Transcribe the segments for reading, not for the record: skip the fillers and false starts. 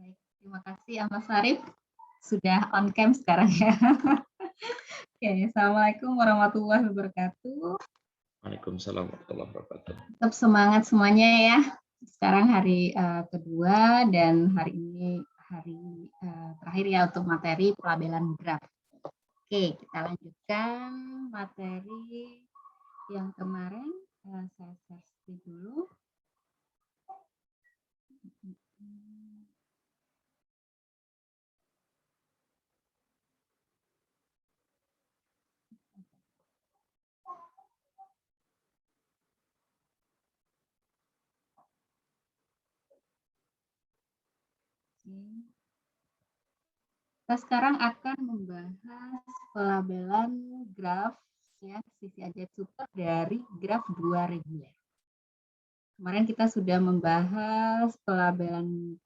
Baik, terima kasih Mas Sarif sudah on cam sekarang ya. Oke, Assalamualaikum warahmatullahi wabarakatuh. Waalaikumsalam warahmatullahi wabarakatuh. Tetap semangat semuanya ya. Sekarang hari kedua dan hari ini hari terakhir ya untuk materi pelabelan graf. Oke, kita lanjutkan materi yang kemarin. Saya share dulu. Kita sekarang akan membahas pelabelan graf ya, sisi ajaib super dari graf 2 reguler. Kemarin kita sudah membahas pelabelan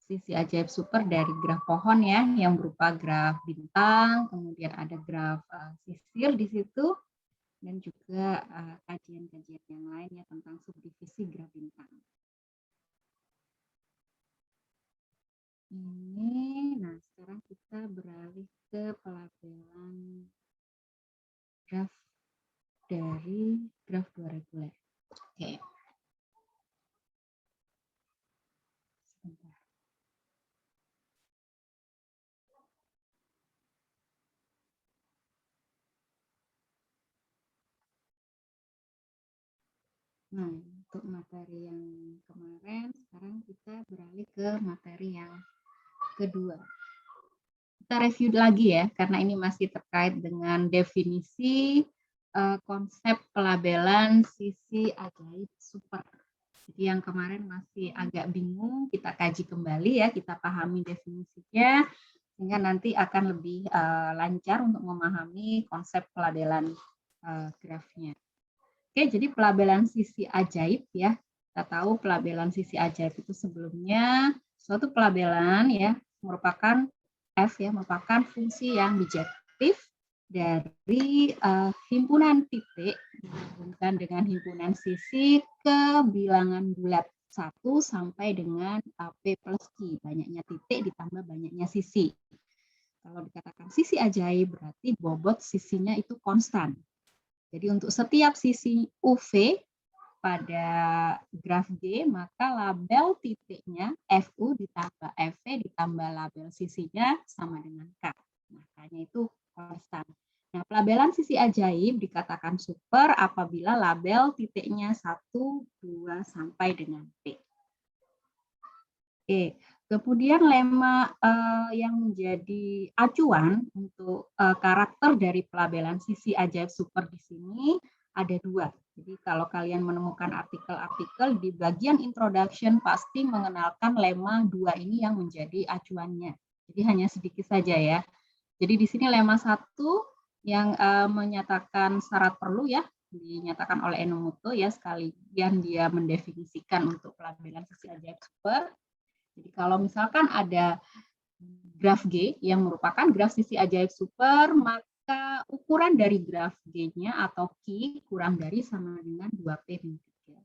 sisi ajaib super dari graf pohon ya, yang berupa graf bintang, kemudian ada graf sisir di situ, dan juga kajian-kajian yang lainnya tentang subdivisi graf bintang. Nah sekarang kita beralih ke pelabelan graf dari graf 2 reguler. Oke. Sebentar. Nah, untuk materi yang kemarin, sekarang kita beralih ke materi yang kedua. Kita review lagi ya, karena ini masih terkait dengan definisi konsep pelabelan sisi ajaib super. Jadi yang kemarin masih agak bingung, kita kaji kembali ya, kita pahami definisinya, sehingga nanti akan lebih lancar untuk memahami konsep pelabelan grafnya. Oke, jadi pelabelan sisi ajaib ya, kita tahu pelabelan sisi ajaib itu sebelumnya suatu pelabelan ya, merupakan F ya, merupakan fungsi yang bijektif dari himpunan titik dihubungkan dengan himpunan sisi ke bilangan bulat 1 sampai dengan P plus Q, banyaknya titik ditambah banyaknya sisi. Kalau dikatakan sisi ajaib berarti bobot sisinya itu konstan. Jadi untuk setiap sisi UV pada graf G, maka label titiknya FU ditambah FV ditambah label sisinya sama dengan K. Makanya itu konstan. Nah, pelabelan sisi ajaib dikatakan super apabila label titiknya 1, 2, sampai dengan P. Oke, kemudian lema yang menjadi acuan untuk karakter dari pelabelan sisi ajaib super di sini ada 2. Jadi kalau kalian menemukan artikel-artikel di bagian introduction pasti mengenalkan lema 2 ini yang menjadi acuannya. Jadi hanya sedikit saja ya. Jadi di sini lema 1 yang menyatakan syarat perlu ya, dinyatakan oleh Enomoto ya, sekalian dia mendefinisikan untuk pelabelan sisi ajaib super. Jadi kalau misalkan ada graf G yang merupakan graf sisi ajaib super, maka ukuran dari graf G-nya atau Q kurang dari sama dengan 2P min 3.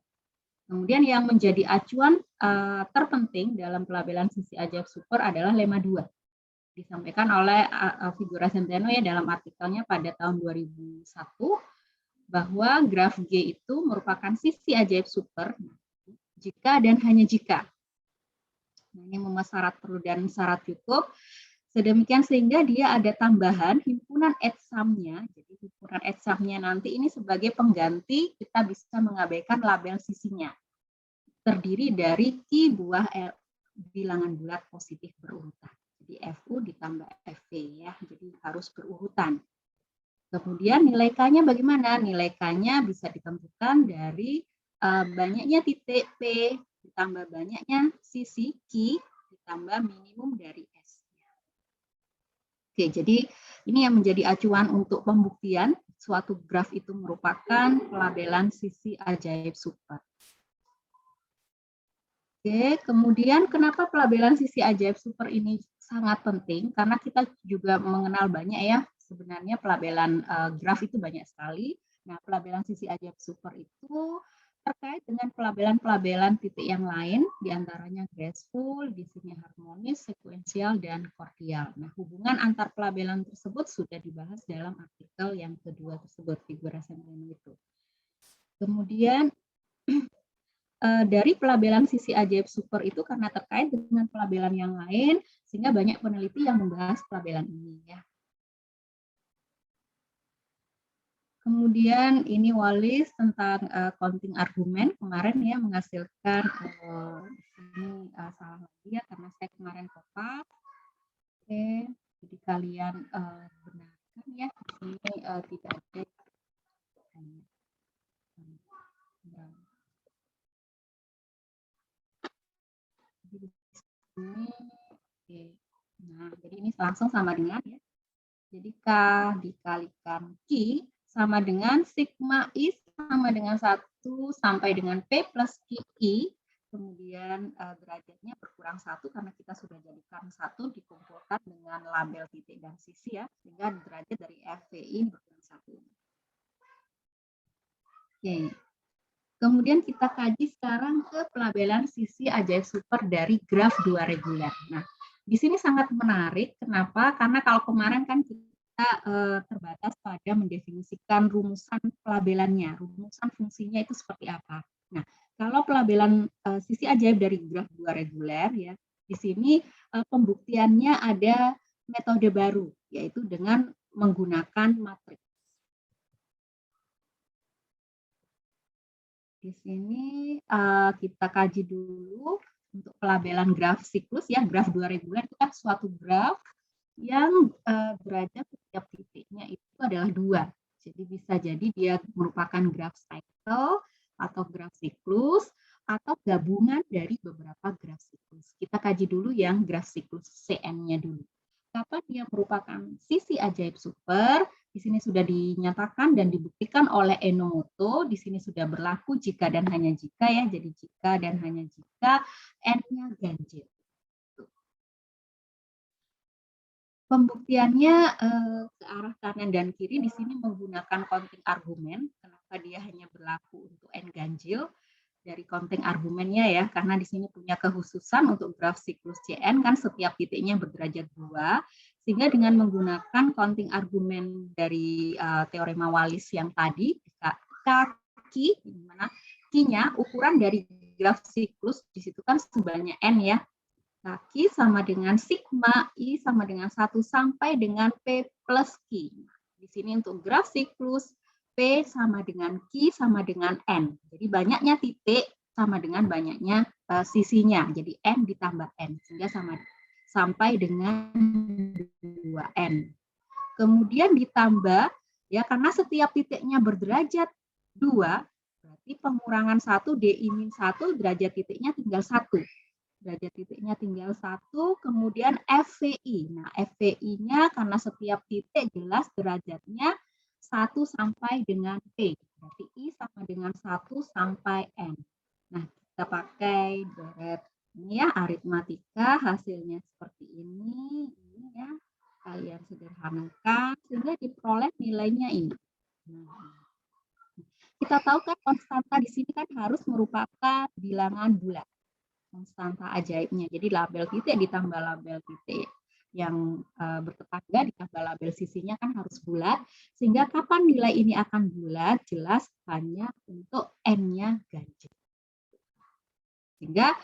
Kemudian yang menjadi acuan terpenting dalam pelabelan sisi ajaib super adalah lema 2. Disampaikan oleh Figura Centeno ya dalam artikelnya pada tahun 2001 bahwa graf G itu merupakan sisi ajaib super jika dan hanya jika. Nah, ini memenuhi syarat perlu dan syarat cukup. Sedemikian sehingga dia ada tambahan himpunan add-sum-nya. Jadi himpunan add-sum-nya nanti ini sebagai pengganti kita bisa mengabaikan label sisinya. Terdiri dari Q buah bilangan bulat positif berurutan. Jadi FU ditambah FV ya. Jadi harus berurutan. Kemudian nilai K-nya bagaimana? Nilai K-nya bisa ditentukan dari banyaknya titik P ditambah banyaknya sisi Q ditambah minimum dari S. Oke, jadi ini yang menjadi acuan untuk pembuktian suatu graf itu merupakan pelabelan sisi ajaib super. Oke, kemudian kenapa pelabelan sisi ajaib super ini sangat penting? Karena kita juga mengenal banyak ya, sebenarnya pelabelan graf itu banyak sekali. Nah, pelabelan sisi ajaib super itu terkait dengan pelabelan-pelabelan titik yang lain, diantaranya graceful, di sini harmonis, sekuensial, dan kordial. Nah, hubungan antar pelabelan tersebut sudah dibahas dalam artikel yang kedua tersebut, figurasi itu. Kemudian dari pelabelan sisi ajaib super itu karena terkait dengan pelabelan yang lain, sehingga banyak peneliti yang membahas pelabelan ini ya. Kemudian ini Wallis tentang counting argumen kemarin ya menghasilkan ini salah lagi ya karena saya kemarin kopak. Oke, jadi kalian benarkan ya ini tidak ada. Jadi ini, oke. Nah, jadi ini langsung sama dengan ya. Jadi K dikalikan Q sama dengan sigma I sama dengan 1 sampai dengan P plus QI. Kemudian derajatnya berkurang 1 karena kita sudah jadikan 1 dikumpulkan dengan label titik dan sisi ya. Sehingga derajat dari FVI berkurang 1. Oke. Kemudian kita kaji sekarang ke pelabelan sisi ajaib super dari graf 2 reguler. Nah, di sini sangat menarik. Kenapa? Karena kalau kemarin kan kita terbatas pada mendefinisikan rumusan pelabelannya, rumusan fungsinya itu seperti apa. Nah, kalau pelabelan sisi ajaib dari graf 2 reguler ya, di sini pembuktiannya ada metode baru, yaitu dengan menggunakan matriks. Di sini kita kaji dulu untuk pelabelan graf siklus ya, graf 2 reguler itu kan suatu graf yang derajat setiap titiknya itu adalah 2. Jadi bisa jadi dia merupakan graf cycle atau graf siklus atau gabungan dari beberapa graf siklus. Kita kaji dulu yang graf siklus CN-nya dulu. Kapan dia merupakan sisi ajaib super? Di sini sudah dinyatakan dan dibuktikan oleh Enomoto. Di sini sudah berlaku jika dan hanya jika ya. Jadi jika dan hanya jika N-nya ganjil. Pembuktiannya ke arah kanan dan kiri di sini menggunakan counting argumen. Kenapa dia hanya berlaku untuk N ganjil? Dari counting argumennya ya, karena di sini punya kekhususan untuk graf siklus CN kan setiap titiknya berderajat 2, sehingga dengan menggunakan counting argumen dari teorema Wallis yang tadi, kaki, di mana Q-nya ukuran dari graf siklus di situ kan sebanyak N ya, kaki sama dengan sigma, I sama dengan 1 sampai dengan P plus Q. Di sini untuk graf siklus, P sama dengan Q sama dengan N. Jadi banyaknya titik sama dengan banyaknya sisinya. Jadi N ditambah N, sehingga sampai dengan 2N. Kemudian ditambah, ya karena setiap titiknya berderajat 2, berarti pengurangan 1, DI-1, derajat titiknya tinggal 1. Derajat titiknya tinggal 1, kemudian FVI. Nah, FVI-nya karena setiap titik jelas derajatnya 1 sampai dengan P. Berarti I sama dengan 1 sampai N. Nah, kita pakai deret ini ya, aritmatika, hasilnya seperti ini. Ini ya, kalian sederhanakan, sehingga diperoleh nilainya ini. Nah, kita tahu kan konstanta di sini kan harus merupakan bilangan bulat. Konstanta ajaibnya. Jadi label titik ditambah label titik yang bertetangga ditambah label sisinya kan harus bulat, sehingga kapan nilai ini akan bulat jelas hanya untuk N-nya ganjil. Sehingga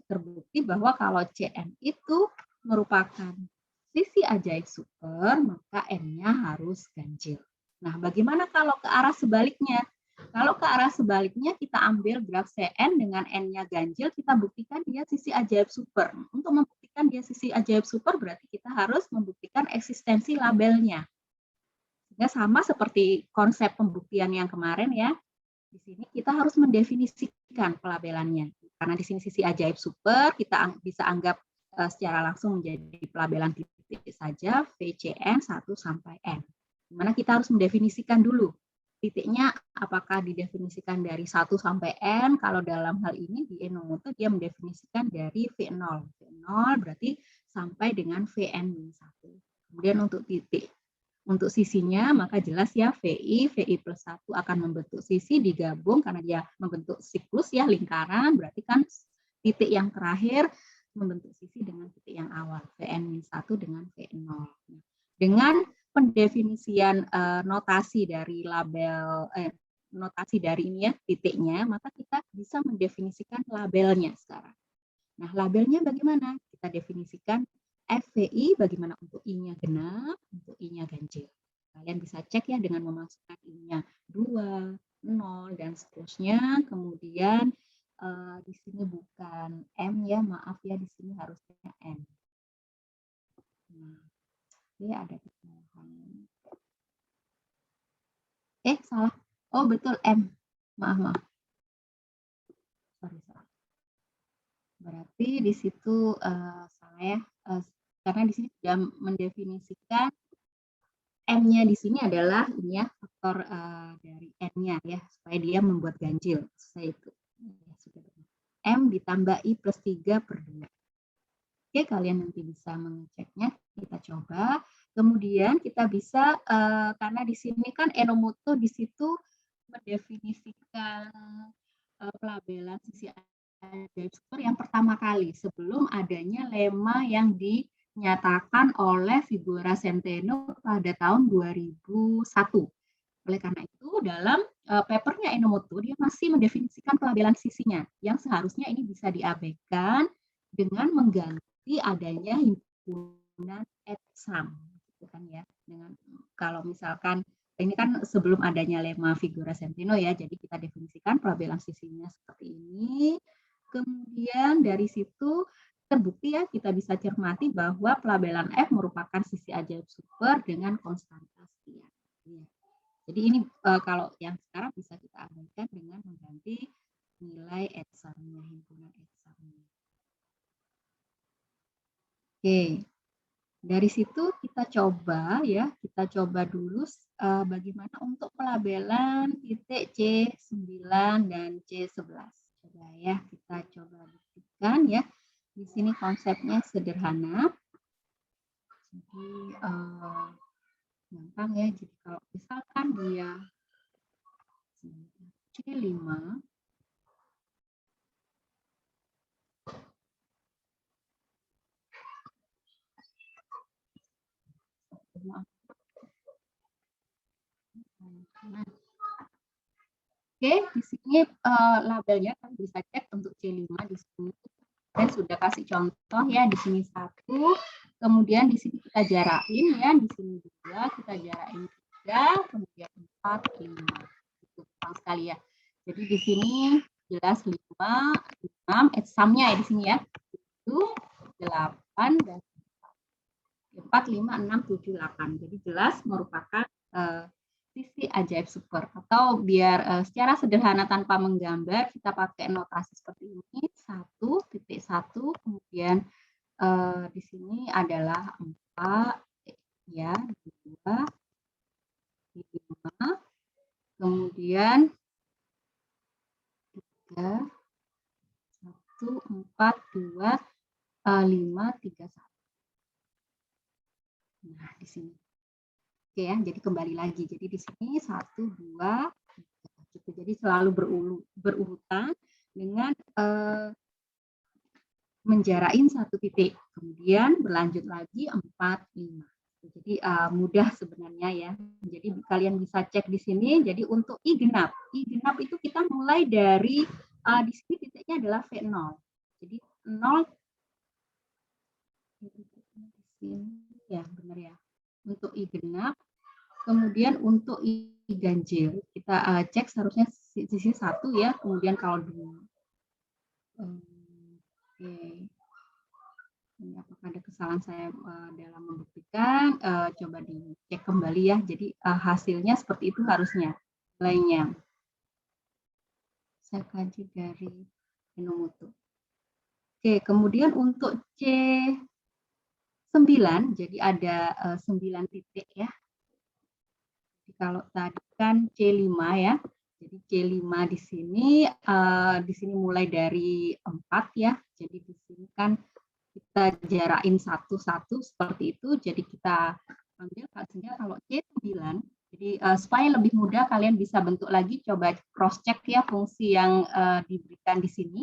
terbukti bahwa kalau CN itu merupakan sisi ajaib super, maka N-nya harus ganjil. Nah, bagaimana kalau ke arah sebaliknya? Kalau ke arah sebaliknya kita ambil graf CN dengan N-nya ganjil, kita buktikan dia sisi ajaib super. Untuk membuktikan dia sisi ajaib super berarti kita harus membuktikan eksistensi labelnya. Sehingga sama seperti konsep pembuktian yang kemarin ya. Di sini kita harus mendefinisikan pelabelannya. Karena di sini sisi ajaib super, kita bisa anggap secara langsung menjadi pelabelan titik saja VCN 1 sampai N. Dimana kita harus mendefinisikan dulu titiknya apakah didefinisikan dari 1 sampai N, kalau dalam hal ini di Enomoto dia mendefinisikan dari V0. V0 berarti sampai dengan VN-1. Kemudian untuk titik untuk sisinya, maka jelas ya VI plus 1 akan membentuk sisi digabung karena dia membentuk siklus ya, lingkaran, berarti kan titik yang terakhir membentuk sisi dengan titik yang awal, Vn-1 dengan V0. Dengan pendefinisian notasi dari label, notasi dari ini ya, titiknya, maka kita bisa mendefinisikan labelnya sekarang. Nah, labelnya bagaimana? Kita definisikan FVI bagaimana untuk I-nya genap, untuk I-nya ganjil. Kalian bisa cek ya dengan memasukkan I-nya 2, 0, dan seterusnya. Kemudian di sini bukan M ya, maaf ya, di sini harusnya N. Nah, ini ada kesalahan. Salah. Oh, betul M. Maaf. Sorry. Berarti di situ salah ya. Karena di sini sudah mendefinisikan M-nya di sini adalah ini ya, faktor dari N-nya ya, supaya dia membuat ganjil. Saya itu. M ditambah I plus 3 per 2. Oke, kalian nanti bisa mengeceknya. Kita coba. Kemudian kita bisa, karena di sini kan Enomoto di situ mendefinisikan pelabelan sisi ajaib super yang pertama kali sebelum adanya lema yang dinyatakan oleh Figura Centeno pada tahun 2001. Oleh karena itu dalam papernya Enomoto dia masih mendefinisikan pelabelan sisinya yang seharusnya ini bisa diabaikan dengan mengganti adanya himpunan etsam, gitu kan ya. Dengan kalau misalkan ini kan sebelum adanya lema Figura Centeno ya, jadi kita definisikan pelabelan sisinya seperti ini. Kemudian dari situ terbukti ya, kita bisa cermati bahwa pelabelan F merupakan sisi ajaib super dengan konstanta sekian. Jadi ini kalau yang sekarang bisa kita abaikan dengan mengganti nilai etsamnya, himpunan etsamnya. Oke, dari situ kita coba ya, kita coba dulu bagaimana untuk pelabelan titik C9 dan C11. Coba ya, kita coba buktikan ya. Di sini konsepnya sederhana. Jadi gampang ya. Jadi kalau misalkan dia C5 Oke, di sini labelnya kan bisa cek untuk C5 di sini. Saya sudah kasih contoh ya, di sini 1, kemudian di sini kita jarakin ya, di sini 2, kita jarakin 3, kemudian 4, 5. Itu gampang sekali ya. Jadi di sini jelas 5, 6, etsamnya ya di sini ya. 7, 8, dan 4, 5, 6, 7, 8. Jadi jelas merupakan sisi ajaib super. Atau biar secara sederhana tanpa menggambar, kita pakai notasi seperti ini. 1.1, kemudian di sini adalah 4, ya, 2, 5, kemudian 3, 1, 4, 2, 5, 3, 1. Nah, di sini. Oke ya, jadi kembali lagi. Jadi di sini 1, 2, 3. Gitu. Jadi selalu berurutan dengan menjarain 1 titik. Kemudian berlanjut lagi 4, 5. Jadi mudah sebenarnya ya. Jadi kalian bisa cek di sini. Jadi untuk I genap itu kita mulai dari di sini titiknya adalah V0. Jadi 0 di sini ya, benar ya. Untuk I genap, kemudian untuk I ganjil kita cek seharusnya sisi 1 ya, kemudian kalau 2. Oke. Ini apakah ada kesalahan saya dalam membuktikan? Coba dicek kembali ya. Jadi hasilnya seperti itu harusnya nilainya. Saya kaji dari Enomoto. Oke, kemudian untuk C9, jadi ada 9 titik ya. Jadi kalau tadi kan C5 ya. Jadi C5 di sini mulai dari 4 ya. Jadi di sini kan kita jarain 1-1 seperti itu. Jadi kita ambil, sehingga kalau C9, jadi supaya lebih mudah kalian bisa bentuk lagi, coba cross check ya fungsi yang diberikan di sini.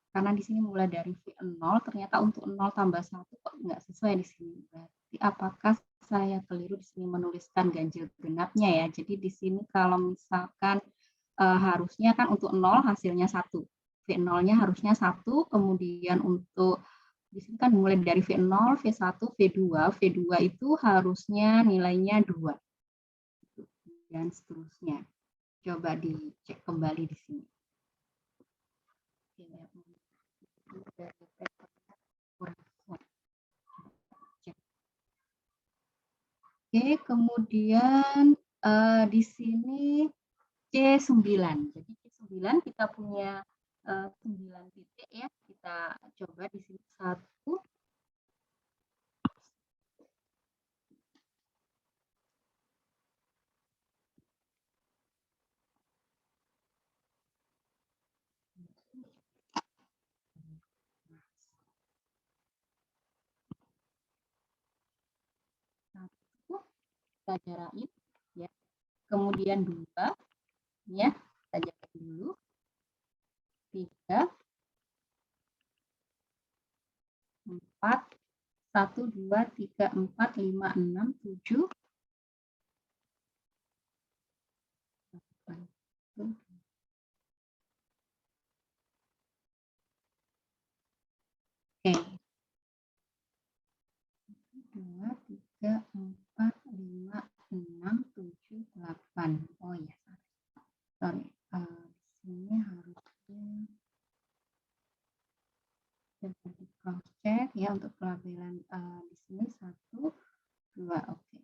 Karena di sini mulai dari V0, ternyata untuk 0 tambah 1 kok nggak sesuai di sini. Berarti apakah saya keliru di sini menuliskan ganjil genapnya ya. Jadi di sini kalau misalkan harusnya kan untuk 0 hasilnya 1. V0-nya harusnya 1, kemudian untuk di sini kan mulai dari V0, V1, V2. V2 itu harusnya nilainya 2. Dan seterusnya. Coba dicek kembali di sini. Oke, kemudian di sini C9. Jadi C9 kita punya 9 titik ya. Kita coba di sini 1, 1 kita jarain ya. Kemudian 2 ya, kita jarain dulu. 3, 4, 1, 2, 3, 4, 5, 6, 7, 8. Oke. 2, 3, 4, 5, 6, 7, 8. Oh ya, sorry. Di sini harusnya seperti cross check ya untuk pelabelan di sini 1, 2. Oke.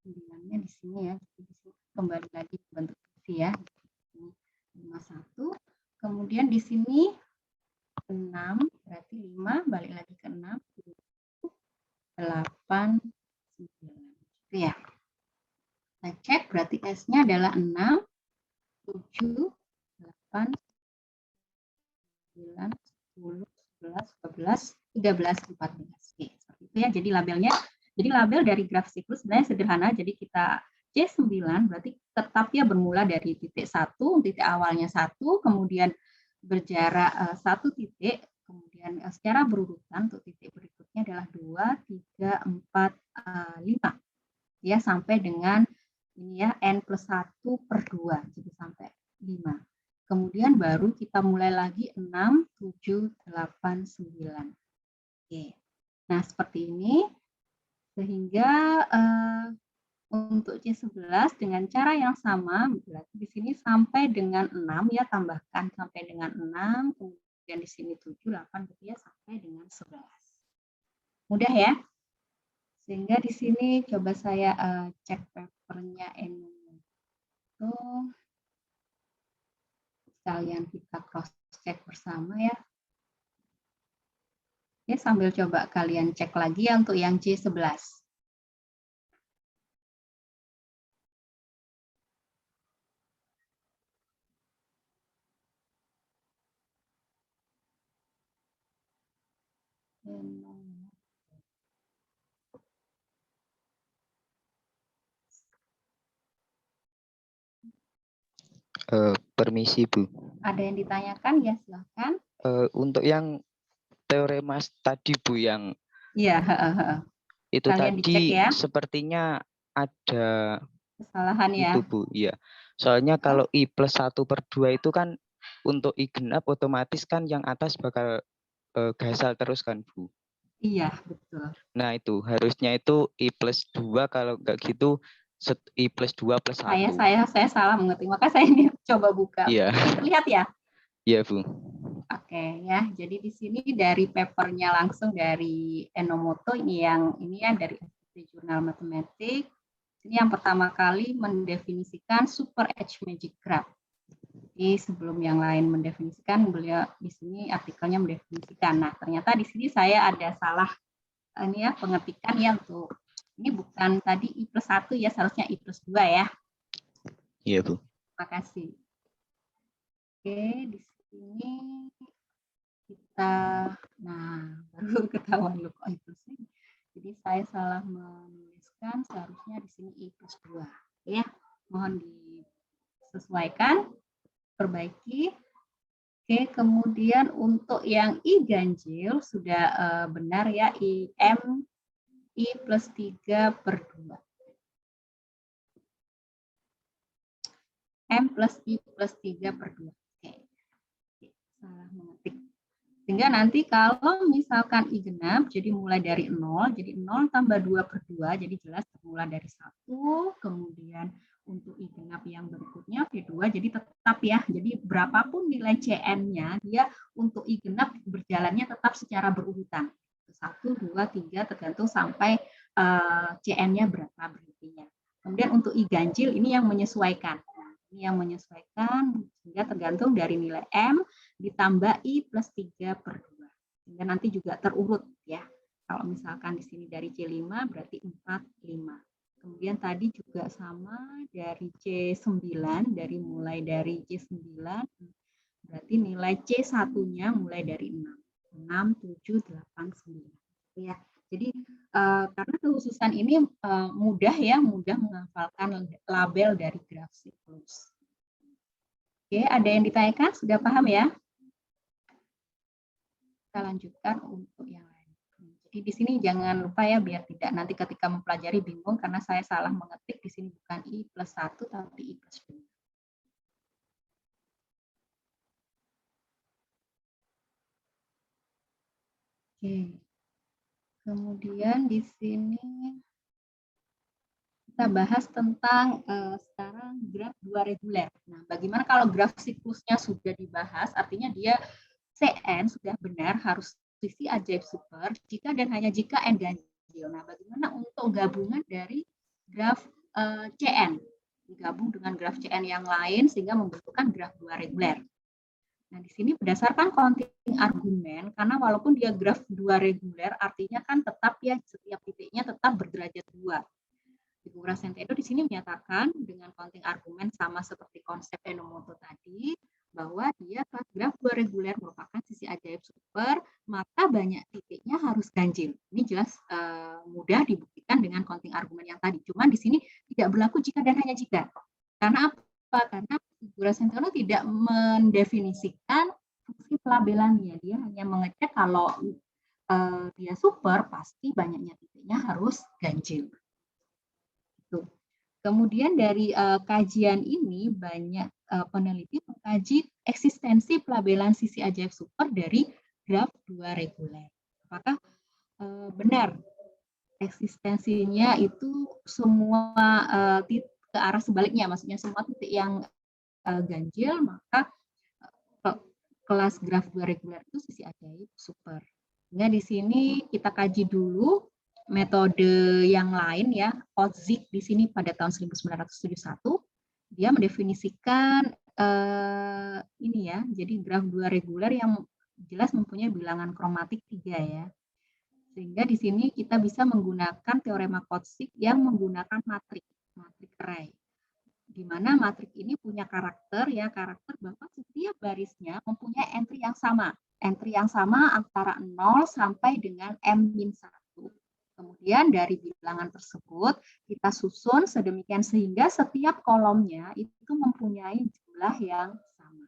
9-nya di sini ya. Jadi di sini kembali lagi bentuk fungsi ya. 5, 1. Kemudian di sini 6, berarti 5, balik lagi ke 6, 8, 9. Itu ya. Kita cek, berarti S-nya adalah 6, 7, 8, 9, 10, 11, 12, 13, 14. Oke, seperti itu ya. Jadi label dari graf siklus sebenarnya sederhana. Jadi kita C9 berarti tetap ya bermula dari titik 1, titik awalnya 1, kemudian berjarak 1 titik, kemudian secara berurutan untuk titik berikutnya adalah 2, 3, 4, 5. Ya, sampai dengan ini ya N plus 1 per 2. Jadi sampai 5. Kemudian baru kita mulai lagi 6, 7, 8, 9. Oke. Nah, seperti ini. Sehingga untuk C11 dengan cara yang sama, berarti di sini sampai dengan 6 ya, tambahkan sampai dengan 6, kemudian di sini 7, 8 gitu ya, sampai dengan 11. Mudah ya? Sehingga di sini coba saya cek papernya Enomoto. Sekalian kita cross check bersama ya. Oke, sambil coba kalian cek lagi ya untuk yang C11. Permisi Bu. Ada yang ditanyakan ya silahkan. Untuk yang teorema tadi Bu yang Iya, itu kalian tadi dicek ya. sepertinya ada Kesalahan ya. itu Bu, iya. Soalnya kalau I plus 1 per 2 itu kan untuk I genap otomatis kan yang atas bakal gasal terus kan Bu. Iya, betul. Nah itu harusnya itu I plus 2, kalau enggak gitu I plus 2 plus 1. Saya salah mengerti. Maka saya ini coba buka. Iya. Terlihat ya? Iya Bu. Oke ya. Jadi di sini dari papernya langsung dari Enomoto ini ya dari Jurnal Matematik. Ini yang pertama kali mendefinisikan Super Edge Magic Graph. Jadi sebelum yang lain mendefinisikan, beliau di sini artikelnya mendefinisikan. Nah, ternyata di sini saya ada salah ini ya pengetikan ya untuk ini bukan tadi I plus 1 ya, seharusnya I plus 2 ya. Iya Bu. Terima kasih. Oke, di sini kita baru ketahuan loh kok I plus 2. Jadi Jadi saya salah menuliskan, seharusnya di sini I plus 2. Ya, mohon disesuaikan, perbaiki. Oke, kemudian untuk yang I ganjil sudah benar ya, I plus 3 per 2. M plus I plus 3 per 2. Oke, salah mengetik. Sehingga nanti kalau misalkan I genap, jadi mulai dari 0, jadi 0 tambah 2 per 2, jadi jelas mulai dari 1, kemudian untuk I genap yang berikutnya V2, jadi tetap ya, jadi berapapun nilai CN-nya, dia untuk I genap berjalannya tetap secara berurutan. 1, 2, 3, tergantung sampai CN-nya berapa berikutnya. Kemudian untuk I ganjil, ini yang menyesuaikan. Ini yang menyesuaikan, sehingga tergantung dari nilai M, ditambah I plus 3 per 2. Sehingga nanti juga terurut ya. Kalau misalkan di sini dari C5 berarti 4, 5. Kemudian tadi juga sama dari C9, mulai dari C9, berarti nilai C1-nya mulai dari 6. 6, 7, 8, 9. Ya. Jadi karena kekhususan ini mudah menghafalkan label dari graf siklus. Oke, ada yang ditanyakan? Sudah paham ya? Kita lanjutkan untuk yang lain. Jadi di sini jangan lupa ya, biar tidak nanti ketika mempelajari bingung karena saya salah mengetik di sini bukan I plus 1 tapi I plus 2. Oke. Kemudian di sini kita bahas tentang sekarang graf 2 reguler. Nah, bagaimana kalau graf siklusnya sudah dibahas, artinya dia CN sudah benar harus sisi ajaib super jika dan hanya jika N ganjil. Nah, bagaimana untuk gabungan dari graf CN? Digabung dengan graf CN yang lain sehingga membentukkan graf 2 reguler. Nah, di sini berdasarkan counting argumen, karena walaupun dia graf 2 reguler, artinya kan tetap ya setiap titiknya tetap berderajat 2. Figura Centeno di sini menyatakan dengan counting argumen sama seperti konsep Enomoto tadi, bahwa dia graf 2 reguler merupakan sisi ajaib super, maka banyak titiknya harus ganjil. Ini jelas mudah dibuktikan dengan counting argumen yang tadi. Cuman di sini tidak berlaku jika dan hanya jika. Karena apa? Karena figura Centeno tidak mendefinisikan fungsi pelabelannya. Dia hanya mengecek kalau dia super, pasti banyaknya titiknya harus ganjil. Kemudian dari kajian ini banyak peneliti mengkaji eksistensi pelabelan sisi ajaib super dari graf 2 reguler. Apakah benar eksistensinya itu semua ke arah sebaliknya, maksudnya semua titik yang ganjil, maka kelas graf 2 reguler itu sisi ajaib super. Nah, di sini kita kaji dulu metode yang lain ya, Otzik di sini pada tahun 1971 dia mendefinisikan ini ya, jadi graf 2 reguler yang jelas mempunyai bilangan kromatik 3 ya. Sehingga di sini kita bisa menggunakan teorema Otzik yang menggunakan matrik array. Di mana matrik ini punya karakter bahwa setiap barisnya mempunyai entry yang sama. Entry yang sama antara 0 sampai dengan M-1. Kemudian dari bilangan tersebut kita susun sedemikian sehingga setiap kolomnya itu mempunyai jumlah yang sama.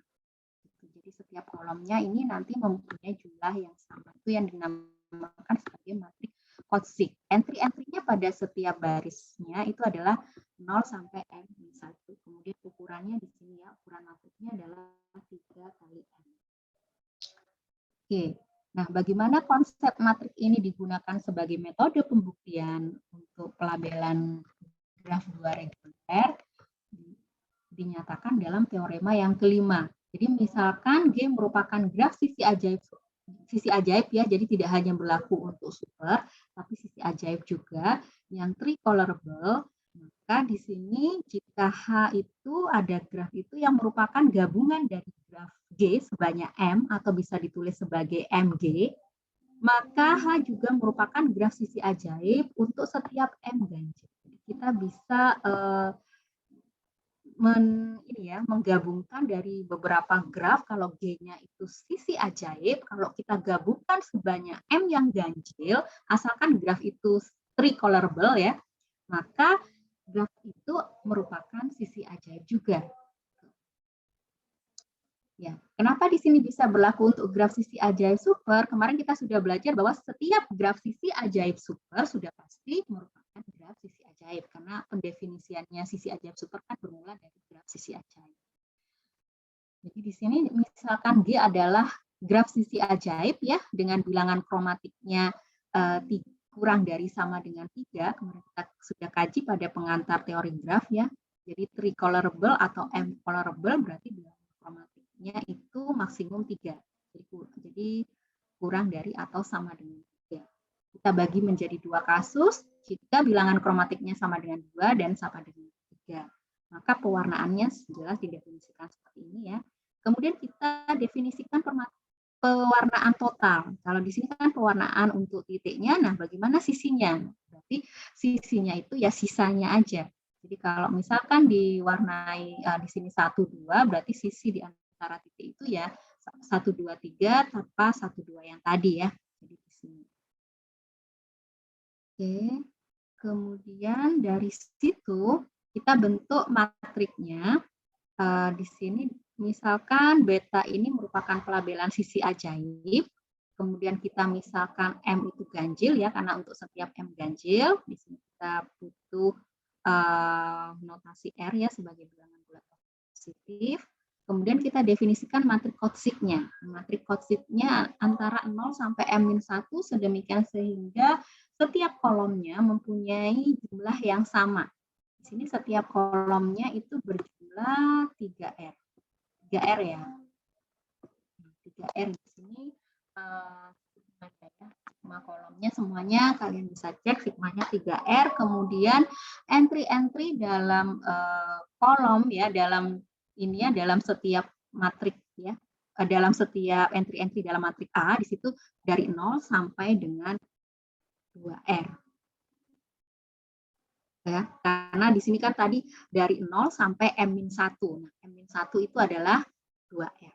Jadi setiap kolomnya ini nanti mempunyai jumlah yang sama. Itu yang dinamakan sebagai matrik Otzik. Entry-entry-nya pada setiap barisnya itu adalah 0 sampai M-1. Kemudian ukurannya di sini ya, ukuran matriknya adalah 3 kali M. Oke. Nah, bagaimana konsep matrik ini digunakan sebagai metode pembuktian untuk pelabelan graf 2 reguler dinyatakan dalam teorema yang kelima. Jadi misalkan G merupakan graf sisi ajaib ya, jadi tidak hanya berlaku untuk super, tapi sisi ajaib juga yang tricolorable. Maka di sini jika H itu ada graf itu yang merupakan gabungan dari graf G sebanyak M atau bisa ditulis sebagai MG, maka H juga merupakan graf sisi ajaib untuk setiap M ganjil. Kita bisa menggabungkan dari beberapa graf. Kalau G-nya itu sisi ajaib, kalau kita gabungkan sebanyak M yang ganjil, asalkan graf itu tricolorable ya, maka graf itu merupakan sisi ajaib juga. Ya, kenapa di sini bisa berlaku untuk graf sisi ajaib super? Kemarin kita sudah belajar bahwa setiap graf sisi ajaib super sudah pasti merupakan graf sisi ajaib, karena pendefinisiannya sisi ajaib super kan bermula dari graf sisi ajaib. Jadi di sini misalkan G adalah graf sisi ajaib ya, dengan bilangan kromatiknya kurang dari sama dengan 3. Kemarin kita sudah kaji pada pengantar teori graf ya. Jadi tricolorable atau M-colorable berarti bilangan kromatiknya itu maksimum 3. Jadi kurang dari atau sama dengan 3. Kita bagi menjadi 2 kasus, jika bilangan kromatiknya sama dengan 2 dan sama dengan 3. Maka pewarnaannya jelas didefinisikan seperti ini ya. Kemudian kita definisikan pewarnaan total. Kalau di sini kan pewarnaan untuk titiknya, nah bagaimana sisinya? Berarti sisinya itu ya sisanya aja. Jadi kalau misalkan diwarnai di sini 1, 2, berarti sisi di antara titik itu ya 1, 2, 3 tanpa 1, 2 yang tadi ya. Jadi di sini. Oke, kemudian dari situ kita bentuk matriknya. Di sini misalkan beta ini merupakan pelabelan sisi ajaib, kemudian kita misalkan M itu ganjil ya, karena untuk setiap M ganjil, di sini kita butuh notasi R ya sebagai bilangan bulat positif. Kemudian kita definisikan matrik Kotziknya. Matrik Kotziknya antara 0 sampai M-1 sedemikian sehingga setiap kolomnya mempunyai jumlah yang sama. Di sini setiap kolomnya itu berjumlah 3R. 3R ya. 3R di sini sigma kolomnya semuanya kalian bisa cek sigmanya 3R, kemudian entry-entry dalam kolom ya, dalam ini ya, dalam setiap matrik ya, dalam setiap entry-entry dalam matrik A di situ dari 0 sampai dengan 2R. Ya, karena di sini kan tadi dari 0 sampai M-1. Nah, M-1 itu adalah 2R.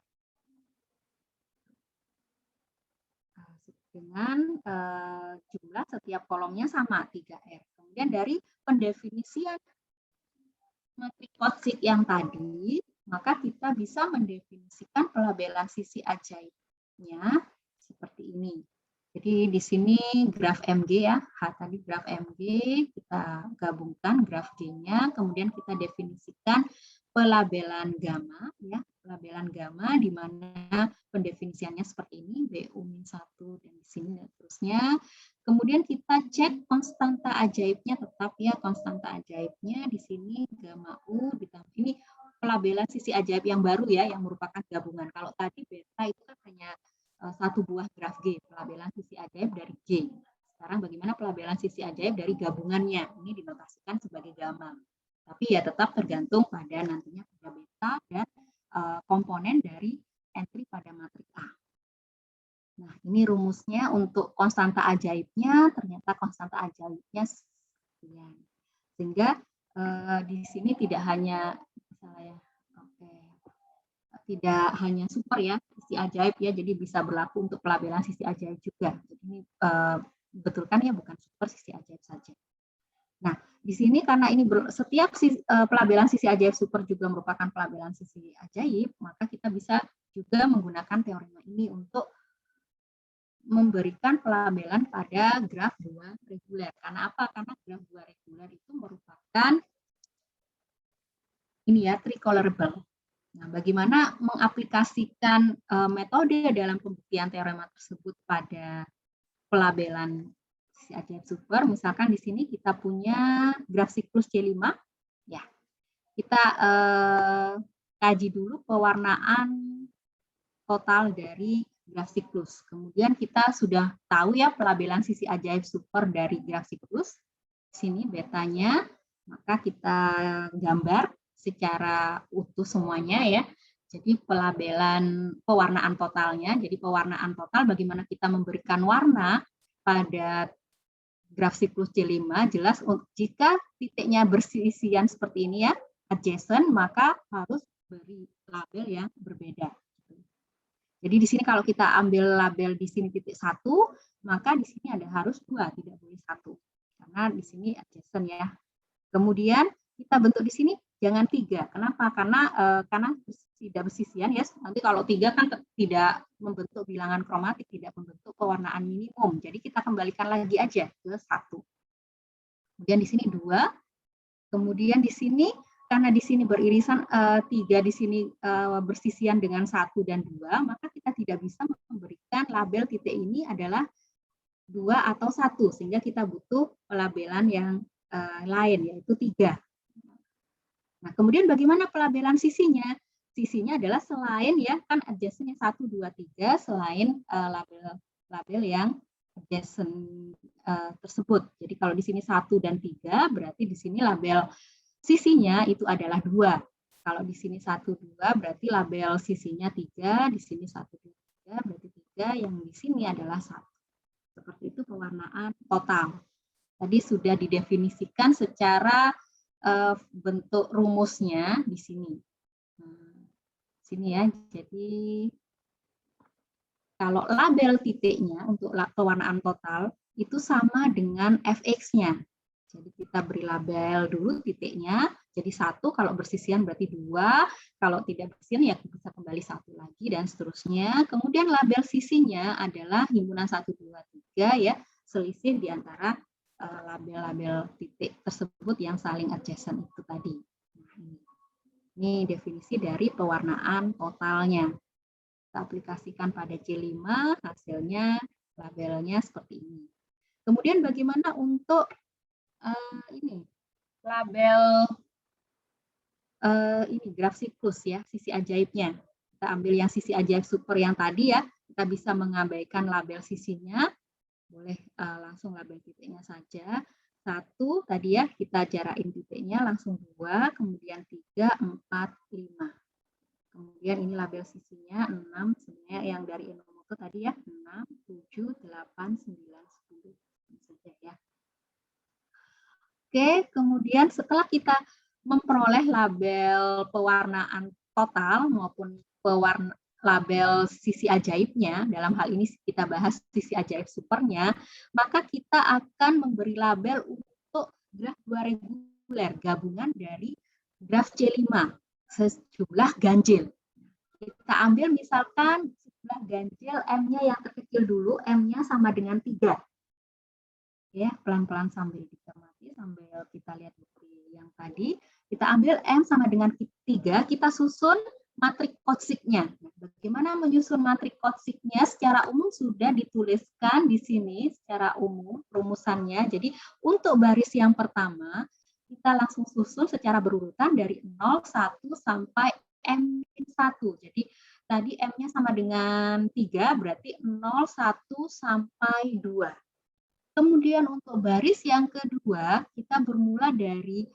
Dengan jumlah setiap kolomnya sama 3R. Kemudian dari pendefinisian matrik Kotzik yang tadi, maka kita bisa mendefinisikan pelabelan sisi ajaibnya seperti ini. Jadi di sini graf MG ya, tadi graf MG kita gabungkan graf G-nya, kemudian kita definisikan pelabelan gamma ya, pelabelan gamma di mana pendefinisiannya seperti ini, BU-1 dan di sini dan seterusnya. Kemudian kita cek konstanta ajaibnya tetap ya, konstanta ajaibnya di sini gamma U ditambah ini pelabelan sisi ajaib yang baru ya, yang merupakan gabungan. Kalau tadi beta itu kan hanya satu buah graf G, pelabelan sisi ajaib dari G. Sekarang bagaimana pelabelan sisi ajaib dari gabungannya? Ini dinotasikan sebagai gamma. Tapi ya tetap tergantung pada nantinya pada beta dan komponen dari entry pada matrik A. Nah, ini rumusnya untuk konstanta ajaibnya, ternyata konstanta ajaibnya sekian. Sehingga di sini tidak hanya misalnya tidak hanya super ya, sisi ajaib ya, jadi bisa berlaku untuk pelabelan sisi ajaib juga. Jadi ini betulkan ya, bukan super, sisi ajaib saja. Nah, di sini karena ini setiap pelabelan sisi ajaib super juga merupakan pelabelan sisi ajaib, maka kita bisa juga menggunakan teorema ini untuk memberikan pelabelan pada graf 2 reguler. Karena apa? Karena graf 2 reguler itu merupakan ini ya, tricolorable. Nah, bagaimana mengaplikasikan metode dalam pembuktian teorema tersebut pada pelabelan sisi ajaib super? Misalkan di sini kita punya graf siklus C5, ya. Kita kaji dulu pewarnaan total dari graf siklus. Kemudian kita sudah tahu ya pelabelan sisi ajaib super dari graf siklus. Di sini betanya, maka kita gambar secara utuh semuanya ya. Jadi pewarnaan totalnya. Jadi pewarnaan total bagaimana kita memberikan warna pada graf siklus C5, jelas jika titiknya bersisian seperti ini ya, adjacent, maka harus beri label yang berbeda. Jadi di sini kalau kita ambil label di sini titik 1, maka di sini ada harus 2, tidak boleh 1. Karena di sini adjacent ya. Kemudian kita bentuk di sini jangan 3. Kenapa? Karena tidak bersisian ya. Nanti kalau 3 kan tidak membentuk bilangan kromatik, tidak membentuk pewarnaan minimum. Jadi kita kembalikan lagi aja ke 1. Kemudian di sini 2. Kemudian di sini karena di sini beririsan 3 di sini bersisian dengan 1 dan 2, maka kita tidak bisa memberikan label titik ini adalah 2 atau 1, sehingga kita butuh pelabelan yang lain, yaitu 3. Nah, kemudian bagaimana pelabelan sisinya? Sisinya adalah selain ya, kan adjacent 1, 2, 3, selain label yang adjacent tersebut. Jadi kalau di sini 1 dan 3, berarti di sini label sisinya itu adalah 2. Kalau di sini 1, 2, berarti label sisinya 3, di sini 1, 2, 3, berarti 3, yang di sini adalah 1. Seperti itu pewarnaan total. Tadi sudah didefinisikan secara bentuk rumusnya di sini. Sini ya, jadi kalau label titiknya untuk pewarnaan total itu sama dengan fx-nya. Jadi kita beri label dulu titiknya, jadi 1, kalau bersisian berarti 2, kalau tidak bersisian ya bisa kembali 1 lagi, dan seterusnya. Kemudian label sisinya adalah himpunan 1, 2, 3 ya, selisih di antara label-label titik tersebut yang saling adjacent itu tadi. Ini definisi dari pewarnaan totalnya. Kita aplikasikan pada C5, hasilnya labelnya seperti ini. Kemudian bagaimana untuk ini label ini graf siklus ya, sisi ajaibnya. Kita ambil yang sisi ajaib super yang tadi ya, kita bisa mengabaikan label sisinya, boleh langsung label titiknya saja. 1 tadi ya, kita jarakin titiknya langsung 2, kemudian 3, 4, 5. Kemudian ini label sisinya 6, sebenarnya yang dari Enomoto tadi ya, 6, 7, 8, 9, 10. Ini saja ya. Oke, kemudian setelah kita memperoleh label pewarnaan total maupun label sisi ajaibnya, dalam hal ini kita bahas sisi ajaib supernya, maka kita akan memberi label untuk graf 2 reguler, gabungan dari graf C5, sejumlah ganjil. Kita ambil misalkan sejumlah ganjil M-nya yang terkecil dulu, M-nya sama dengan 3. Ya, pelan-pelan sambil dicermati, sambil kita lihat bukti yang tadi. Kita ambil M sama dengan 3, kita susun matrik Kotziknya. Bagaimana menyusun matrik Kotziknya? Secara umum sudah dituliskan di sini secara umum rumusannya. Jadi untuk baris yang pertama, kita langsung susun secara berurutan dari 0, 1 sampai M-1. Jadi tadi M-nya sama dengan 3, berarti 0, 1 sampai 2. Kemudian untuk baris yang kedua, kita bermula dari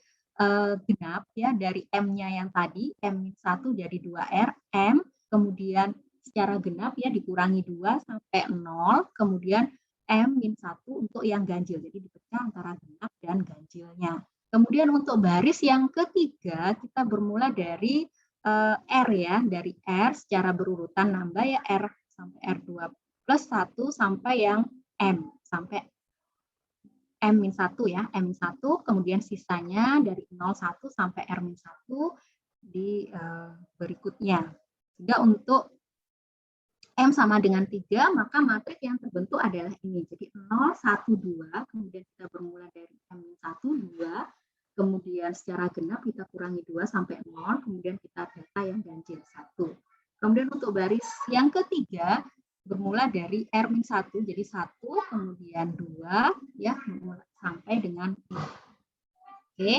genap ya, dari M-nya yang tadi, M-1 jadi 2R, M, kemudian secara genap ya dikurangi 2 sampai 0, kemudian M-1 untuk yang ganjil, jadi dipecah antara genap dan ganjilnya. Kemudian untuk baris yang ketiga, kita bermula dari R ya, dari R secara berurutan nambah ya, R sampai R2 plus 1 sampai yang M, sampai M-1 ya, M-1, kemudian sisanya dari 01 sampai R-1 di berikutnya. Sehingga untuk M sama dengan 3, maka matrik yang terbentuk adalah ini. Jadi 0, 1, 2, kemudian kita bermula dari M-1, 2, kemudian secara genap kita kurangi 2 sampai 0, kemudian kita data yang ganjil 1. Kemudian untuk baris yang ketiga, bermula dari R-1, jadi 1, kemudian 2, ya, sampai dengan 3. Oke,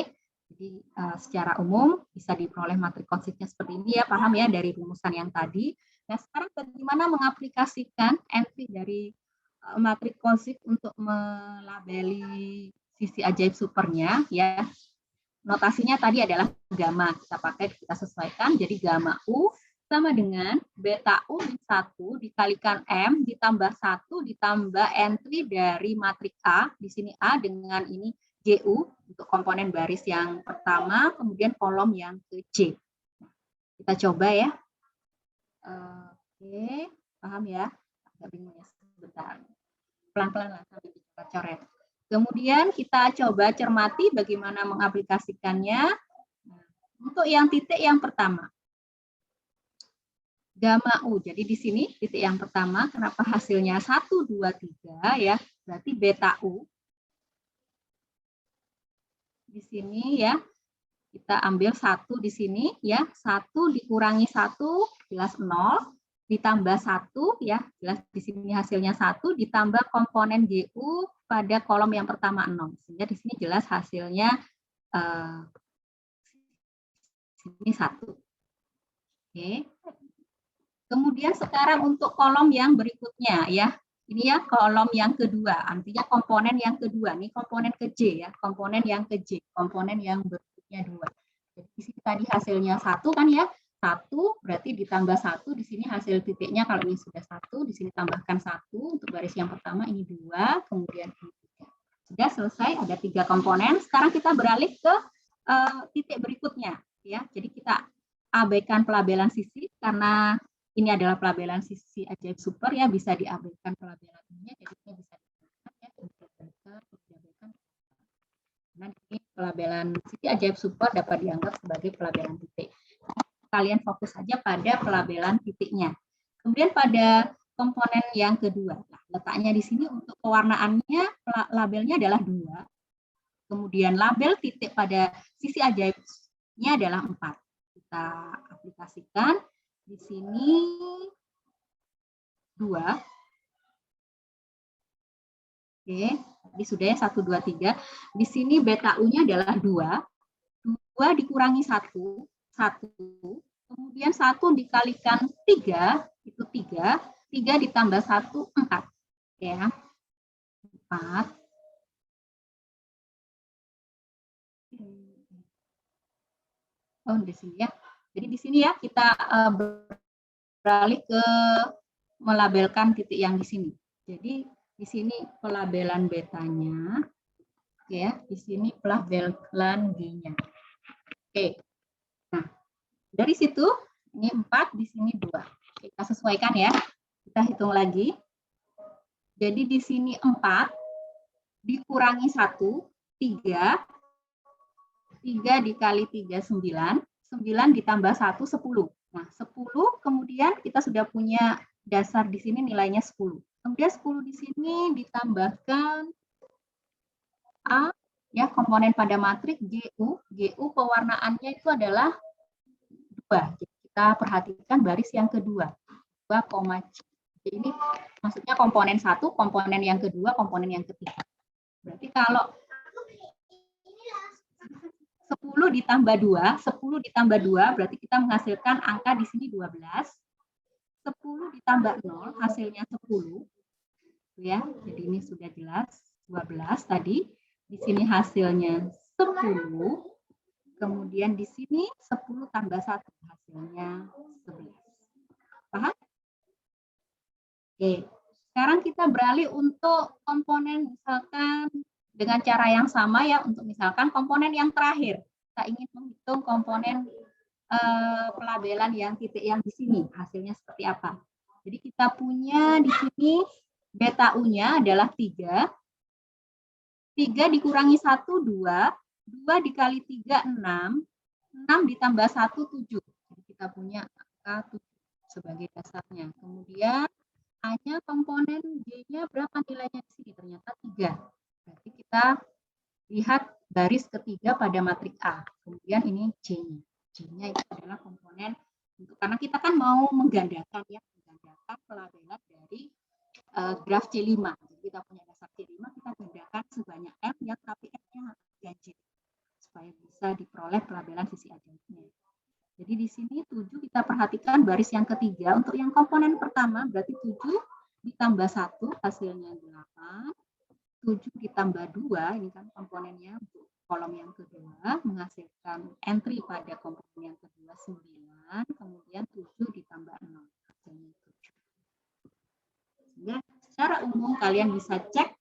jadi secara umum bisa diperoleh matrik Kotziknya seperti ini ya, paham ya dari rumusan yang tadi. Nah, sekarang bagaimana mengaplikasikan entry dari matrik Kotzik untuk melabeli sisi ajaib supernya, ya. Notasinya tadi adalah gamma, kita pakai, kita sesuaikan, jadi gamma U sama dengan beta U-1 dikalikan M ditambah 1 ditambah entry dari matrik A, di sini A dengan ini GU untuk komponen baris yang pertama, kemudian kolom yang ke J. Kita coba ya. Oke, paham ya? Agak bingung ya sebentar. Pelan-pelan lah sampai kita coret. Kemudian kita coba cermati bagaimana mengaplikasikannya. Untuk yang titik yang pertama, gamma U. Jadi di sini titik yang pertama, kenapa hasilnya 1, 2, 3 ya? Berarti beta U. Di sini ya, kita ambil 1 di sini ya. 1 dikurangi 1 jelas 0. Ditambah 1 ya, jelas di sini hasilnya 1, ditambah komponen GU pada kolom yang pertama 0. Sehingga di sini jelas hasilnya sini 1. Oke. Kemudian sekarang untuk kolom yang berikutnya ya. Ini ya kolom yang kedua, artinya komponen yang kedua. Ini komponen ke J ya, komponen yang ke J, komponen yang berikutnya 2. Jadi di sini tadi hasilnya 1 kan ya. 1 berarti ditambah 1 di sini hasil titiknya kalau ini sudah 1 di sini tambahkan 1 untuk baris yang pertama ini 2 kemudian ini 3. Sudah selesai ada 3 komponen. Sekarang kita beralih ke titik berikutnya ya. Jadi kita abaikan pelabelan sisi karena ini adalah pelabelan sisi ajaib super ya, bisa diabaikan pelabelan ini jadi ini bisa diabaikan. Nah, ini pelabelan sisi ajaib super dapat dianggap sebagai pelabelan titik. Kalian fokus saja pada pelabelan titiknya. Kemudian pada komponen yang kedua, nah, letaknya di sini untuk pewarnaannya labelnya adalah 2. Kemudian label titik pada sisi ajaibnya adalah 4. Kita aplikasikan di sini 2. Oke, jadi sudah ya 1, 2, 3. Di sini beta U-nya adalah 2. 2 dikurangi 1. 1, kemudian 1 dikalikan 3, itu 3, 3 ditambah 1, 4. Ya, 4. Oh, di sini ya. Jadi di sini ya kita beralih ke melabelkan titik yang di sini. Jadi di sini pelabelan betanya, ya, di sini pelabelan G-nya. Oke. Dari situ, ini 4, di sini 2. Kita sesuaikan ya. Kita hitung lagi. Jadi di sini 4, dikurangi 1, 3. 3 dikali 3, 9. 9 ditambah 1, 10. Nah, 10 kemudian kita sudah punya dasar di sini nilainya 10. Kemudian 10 di sini ditambahkan A, ya komponen pada matriks GU. GU pewarnaannya itu adalah 2. Jadi kita perhatikan baris yang kedua. 2, jadi ini maksudnya komponen 1, komponen yang kedua, komponen yang ketiga. Berarti kalau 10 ditambah 2, 10 ditambah 2 berarti kita menghasilkan angka di sini 12. 10 ditambah 0 hasilnya 10. Ya, jadi ini sudah jelas 12 tadi. Di sini hasilnya 10. Kemudian di sini 10 tambah 1 hasilnya 11. Paham? Oke. Sekarang kita beralih untuk komponen misalkan dengan cara yang sama ya, untuk misalkan komponen yang terakhir. Kita ingin menghitung komponen pelabelan yang titik yang di sini. Hasilnya seperti apa? Jadi kita punya di sini beta U-nya adalah 3. 3 dikurangi 1, 2. 2 dikali 3, 6. 6 ditambah 1, 7. Jadi kita punya angka 7 sebagai dasarnya. Kemudian A-nya komponen G-nya berapa nilainya di sini? Ternyata 3. Berarti kita lihat baris ketiga pada matriks A. Kemudian ini J-nya. J-nya itu adalah komponen, karena kita kan mau menggandakan ya, menggandakan pelabelan dari graf C5. Jadi kita punya dasar C5, kita gandakan sebanyak M yang tapi M-nya ganjil supaya bisa diperoleh pelabelan sisi ajaibnya. Jadi di sini 7 kita perhatikan baris yang ketiga. Untuk yang komponen pertama berarti 7 ditambah 1 hasilnya 8. 7 ditambah 2, ini kan komponennya untuk kolom yang kedua, menghasilkan entry pada komponen yang kedua 9, kemudian 7 ditambah 0, hasilnya 7. Sehingga secara umum kalian bisa cek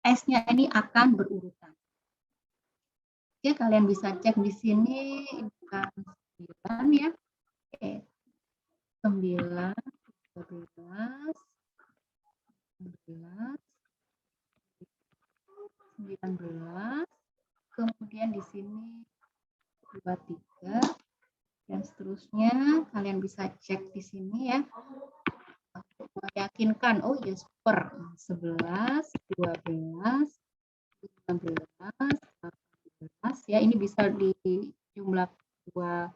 S-nya ini akan berurutan. Oke, kalian bisa cek di sini bukan 9 ya. Oke. 9, 12, 19, 19, kemudian di sini 23 dan seterusnya. Kalian bisa cek di sini ya. Meyakinkan, oh ya super. 11, 12, 15, 18 ya, ini bisa di jumlah 14,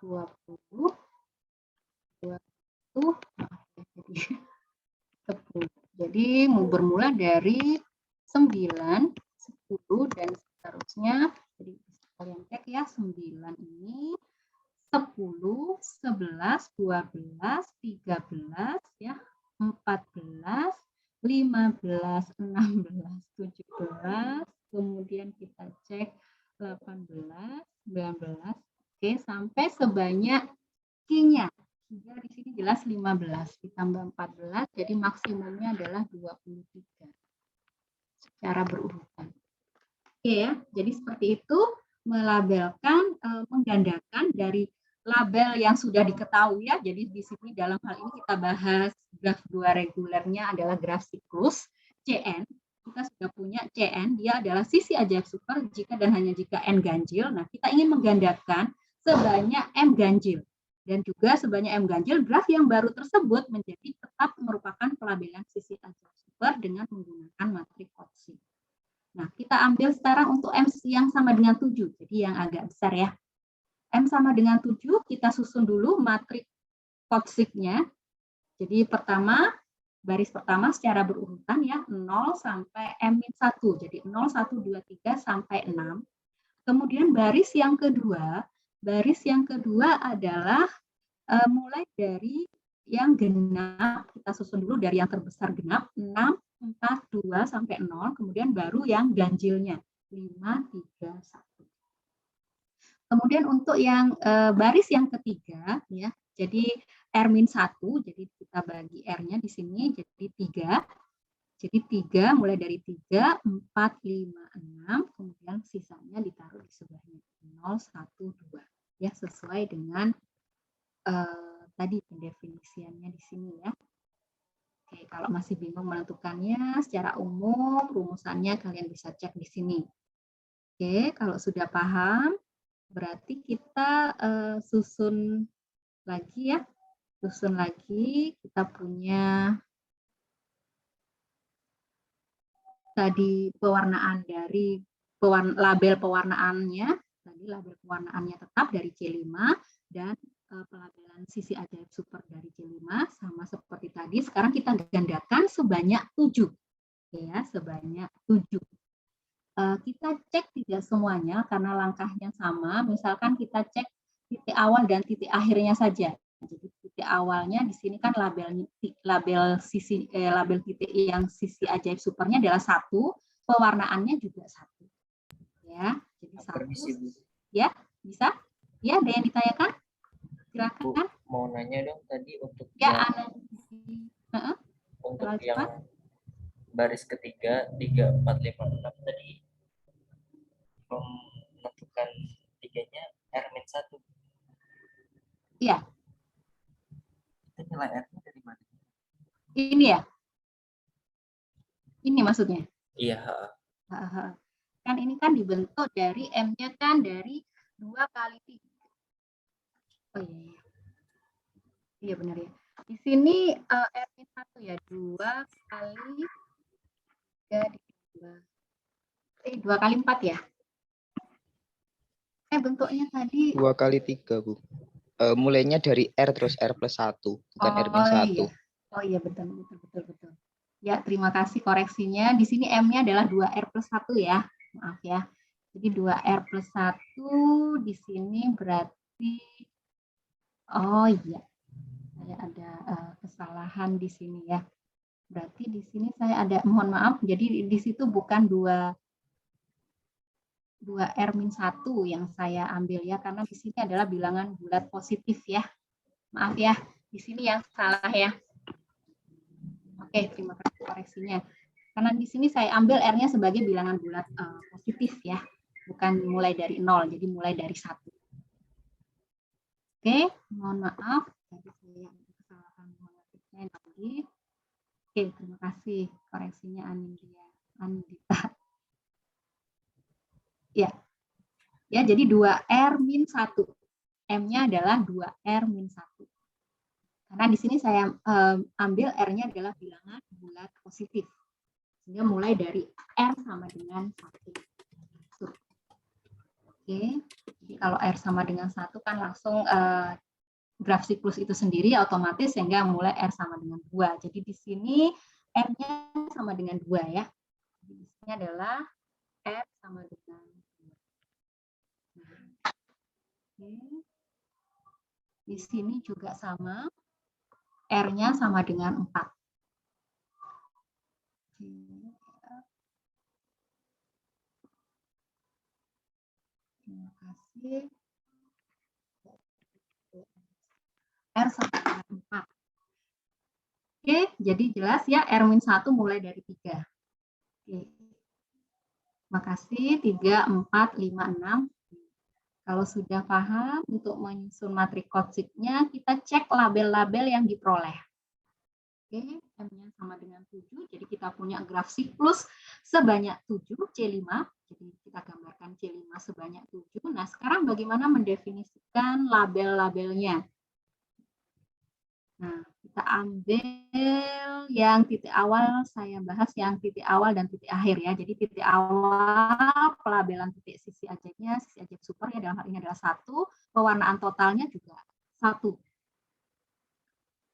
20, 20, jadi bermula dari 9, 10 dan seterusnya. Jadi kalian cek ya, 9 ini 10, 11, 12, 13 ya, 14, 15, 16, 17, kemudian kita cek 18, 19, oke, sampai sebanyak Q-nya. Q-nya di sini jelas 15 ditambah 14, jadi maksimumnya adalah 23 secara berurutan. Oke ya, jadi seperti itu melabelkan, menggandakan dari label yang sudah diketahui ya. Jadi di sini dalam hal ini kita bahas graf 2 regulernya adalah graf siklus CN. Kita sudah punya CN, dia adalah sisi ajaib super jika dan hanya jika N ganjil. Nah, kita ingin menggandakan sebanyak M ganjil. Dan juga sebanyak M ganjil, graf yang baru tersebut menjadi tetap merupakan pelabelan sisi ajaib super dengan menggunakan matriks Cauchy. Nah, kita ambil sekarang untuk M yang sama dengan 7, jadi yang agak besar ya. M sama dengan 7, kita susun dulu matriks Cauchy-nya. Jadi pertama, baris pertama secara berurutan ya, 0 sampai M-1. Jadi 0, 1, 2, 3 sampai 6. Kemudian baris yang kedua adalah mulai dari yang genap, kita susun dulu dari yang terbesar genap, 6, 4, 2 sampai 0, kemudian baru yang ganjilnya 5, 3, 1. Kemudian untuk yang baris yang ketiga ya, jadi R-1, jadi kita bagi R-nya di sini jadi 3. Jadi 3 mulai dari 3, 4, 5, 6, kemudian sisanya ditaruh di sebelahnya 0, 1, 2 ya, sesuai dengan tadi pendefinisiannya di sini ya. Oke, kalau masih bingung menentukannya secara umum, rumusannya kalian bisa cek di sini. Oke, kalau sudah paham, berarti kita susun lagi ya. Susun lagi, kita punya tadi pewarnaan dari label pewarnaannya, tadi label pewarnaannya tetap dari C5 dan pelabelan sisi ajaib super dari C5 sama seperti tadi. Sekarang kita gandakan sebanyak 7. Ya, sebanyak 7. Kita cek tidak semuanya karena langkahnya sama. Misalkan kita cek titik awal dan titik akhirnya saja. Jadi titik awalnya di sini kan label titik yang sisi ajaib supernya adalah 1, pewarnaannya juga 1. Ya, jadi 1. Ya, bisa? Ya, ada yang ditanyakan? Silakan. Mau nanya dong tadi untuk ya, untuk yang baris ketiga 3, 4, 5, 6 tadi menentukan tiganya R-1. Iya. Itu nilai R-nya dari mana? Ini ya? Ini maksudnya? Iya. Kan ini kan dibentuk dari M-nya kan dari 2 kali 3. Oh iya. Iya benar ya. Di sini R-1 ya, 2 kali 3 ditambah 2 kali 4 ya. Bentuknya tadi 2 kali 3, Bu. Mulainya dari R terus R+1, bukan R-1. Iya. Oh iya, betul. Ya, terima kasih koreksinya. Di sini M-nya adalah 2R+1 ya. Maaf ya. Jadi 2R+1 di sini berarti, oh iya, saya ada kesalahan di sini ya. Berarti di sini saya ada, mohon maaf, jadi di situ bukan 2R-1 yang saya ambil ya, karena di sini adalah bilangan bulat positif ya. Maaf ya, di sini yang salah ya. Oke, terima kasih koreksinya. Karena di sini saya ambil R-nya sebagai bilangan bulat positif ya, bukan mulai dari 0, jadi mulai dari 1. Oke, mohon maaf. Tadi saya ada kesalahan mengetiknya lagi. Oke, terima kasih koreksinya Anindita. Ya, ya jadi 2R min 1. M-nya adalah 2R min 1. Karena di sini saya ambil R-nya adalah bilangan bulat positif. Sehingga mulai dari R sama dengan 1. Oke, jadi kalau R sama dengan 1 kan langsung graf siklus itu sendiri otomatis sehingga mulai R sama dengan 2. Jadi di sini R-nya sama dengan 2 ya. Jadi di sini adalah R sama dengan 2. Oke. Di sini juga sama. R-nya sama dengan 4. Terima kasih. R sama dengan 4. Oke, jadi jelas ya R-1 mulai dari 3. Oke. Makasih, 3, 4, 5, 6. Kalau sudah paham, untuk menyusun matriks Kotzig-nya, kita cek label-label yang diperoleh. Oke, M-nya sama dengan 7, jadi kita punya graf siklus sebanyak 7, C5. Jadi kita gambarkan C5 sebanyak 7. Nah, sekarang bagaimana mendefinisikan label-labelnya? Nah, kita ambil yang titik awal, saya bahas yang titik awal dan titik akhir ya. Jadi titik awal, pelabelan titik sisi ajaibnya, sisi ajaib supernya dalam hal ini adalah 1, pewarnaan totalnya juga 1.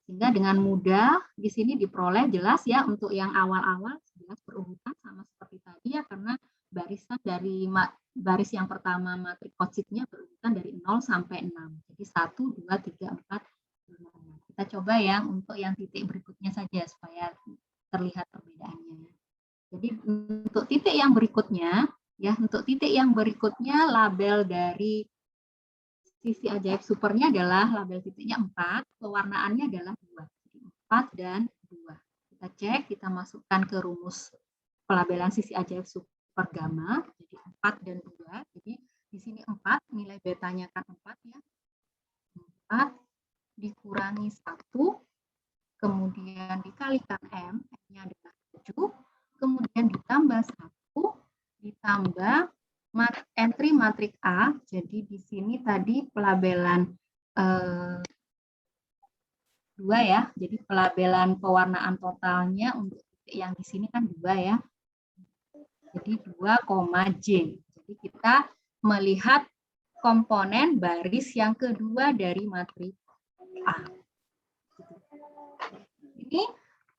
Sehingga dengan mudah di sini diperoleh jelas ya untuk yang awal-awal jelas berurutan sama seperti tadi ya, karena barisan dari baris yang pertama matriks Kotzig-nya berurutan dari 0 sampai 6. Jadi 1, 2, 3, 4, 5, 6. Kita coba yang untuk yang titik berikutnya saja supaya terlihat perbedaannya. Jadi untuk titik yang berikutnya ya, untuk titik yang berikutnya label dari sisi ajaib supernya adalah label titiknya 4, pewarnaannya adalah 2. Jadi 4 dan 2. Kita cek, kita masukkan ke rumus pelabelan sisi ajaib super gamma. Jadi 4 dan 2. Jadi di sini 4, nilai betanya kan 4 ya. 4 dikurangi 1, kemudian dikalikan M, M-nya adalah 7, kemudian ditambah 1, ditambah entry matrik A. Jadi di sini tadi pelabelan 2 ya. Jadi pelabelan pewarnaan totalnya untuk yang di sini kan 2 ya. Jadi 2,J. Jadi kita melihat komponen baris yang kedua dari matrik A. Ini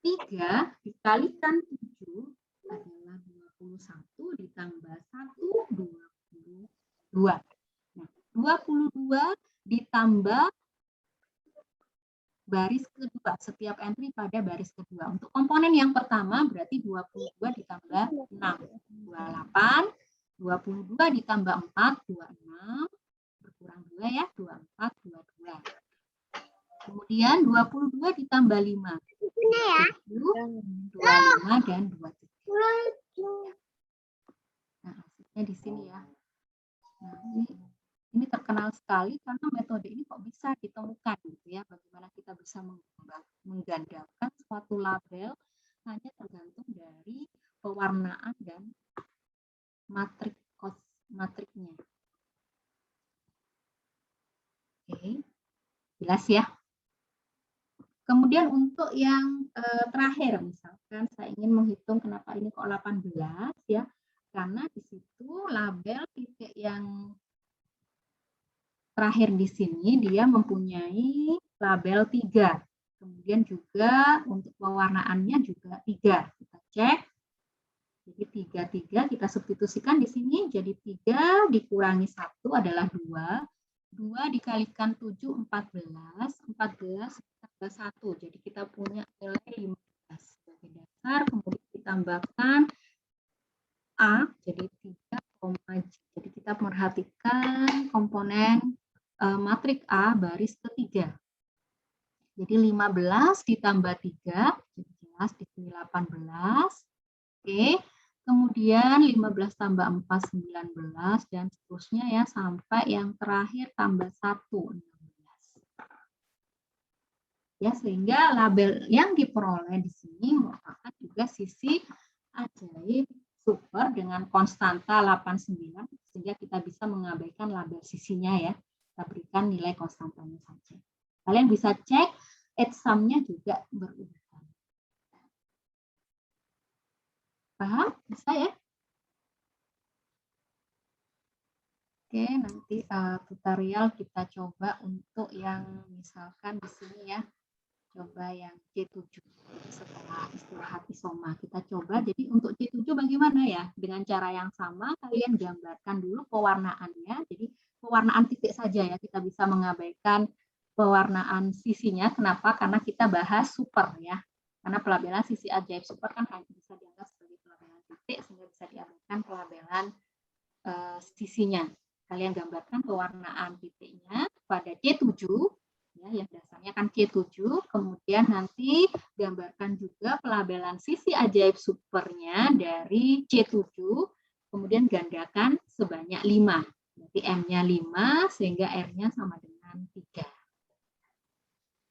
3 dikalikan 7 adalah 21 ditambah 1, 22. Nah, 22 ditambah baris kedua, setiap entry pada baris kedua. Untuk komponen yang pertama berarti 22 ditambah 6, 28, 22 ditambah 4, 26, berkurang 2 ya, 24, 22. Kemudian 22 ditambah 5, 25 dan 23. Nah, hasilnya di sini ya. Nah, ini terkenal sekali karena metode ini kok bisa ditemukan gitu ya. Bagaimana kita bisa menggandakan suatu label hanya tergantung dari pewarnaan dan matriknya. Oke, jelas ya. Kemudian untuk yang terakhir, misalkan saya ingin menghitung kenapa ini kok 18 ya, karena di situ label titik yang terakhir di sini dia mempunyai label 3. Kemudian juga untuk pewarnaannya juga 3. Kita cek. Jadi 3 kita substitusikan di sini jadi 3 dikurangi 1 adalah 2. 2 dikalikan 7, 14. 14 tambah 1. Jadi kita punya nilai 15 sebagai dasar. Kemudian ditambahkan A, jadi 3, jadi kita memperhatikan komponen matrik A baris ketiga. Jadi 15 ditambah 3, jadi di sini 18. Oke. Kemudian 15 tambah 4, 19, dan seterusnya ya, sampai yang terakhir tambah 1, 16. Ya, sehingga label yang diperoleh di sini merupakan juga sisi ajaib super dengan konstanta 89, sehingga kita bisa mengabaikan label sisinya ya. Kita berikan nilai konstantanya saja. Kalian bisa cek sum-nya juga berurutan. Paham? Bisa ya? Oke, nanti tutorial kita coba untuk yang misalkan di sini ya. Coba yang C7 setelah istirahat isoma. Kita coba, jadi untuk C7 bagaimana ya? Dengan cara yang sama, kalian gambarkan dulu pewarnaannya. Jadi pewarnaan titik saja ya, kita bisa mengabaikan pewarnaan sisinya. Kenapa? Karena kita bahas super ya. Karena pelabelan sisi ajaib super kan hanya bisa dianggap sebagai pelabelan titik, sehingga bisa diabaikan pelabelan sisinya. Kalian gambarkan pewarnaan titiknya pada C7, ya, yang dasarnya kan C7, kemudian nanti gambarkan juga pelabelan sisi ajaib supernya dari C7, kemudian gandakan sebanyak 5. Berarti M-nya 5, sehingga R-nya sama dengan 3.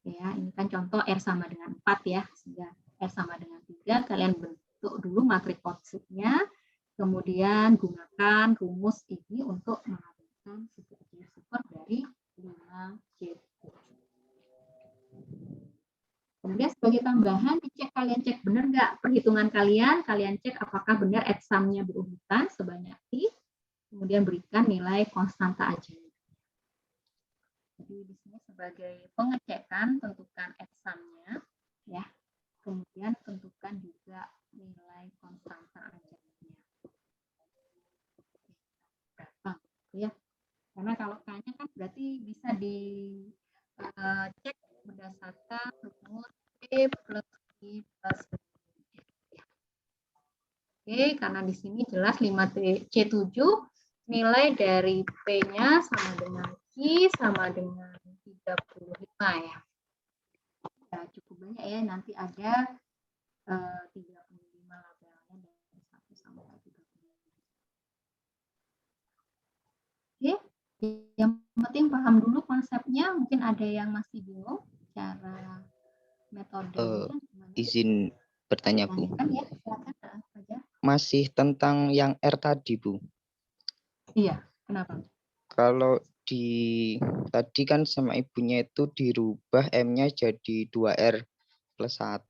Ya, ini kan contoh R sama dengan 4 ya, sehingga R sama dengan 3, kalian bentuk dulu matriks kompositnya, kemudian gunakan rumus ini untuk mengabaikan sisi ajaib super dari 5C7. Kemudian sebagai tambahan, dicek kalian cek benar nggak perhitungan kalian cek apakah benar sum-nya berurutan sebanyak I, kemudian berikan nilai konstanta ajaib. Jadi di sini sebagai pengecekan tentukan sum-nya, ya. Kemudian tentukan juga nilai konstanta ajaibnya. Berapa, ya? Karena kalau K-nya kan berarti bisa dicek berdasarkan rumus P plus I plus I. Oke, karena di sini jelas 5C7 nilai dari P-nya sama dengan Q sama dengan 35 ya. Ya cukup banyak ya, nanti ada 35 labelnya dari 1 sampai 35. Oke, yang penting paham dulu konsepnya, mungkin ada yang masih bingung cara metodenya. Izin bertanya, Bu. Ya, silakan saja. Masih tentang yang R tadi, Bu. Iya, kenapa? Kalau tadi kan sama ibunya itu dirubah M-nya jadi 2R plus 1,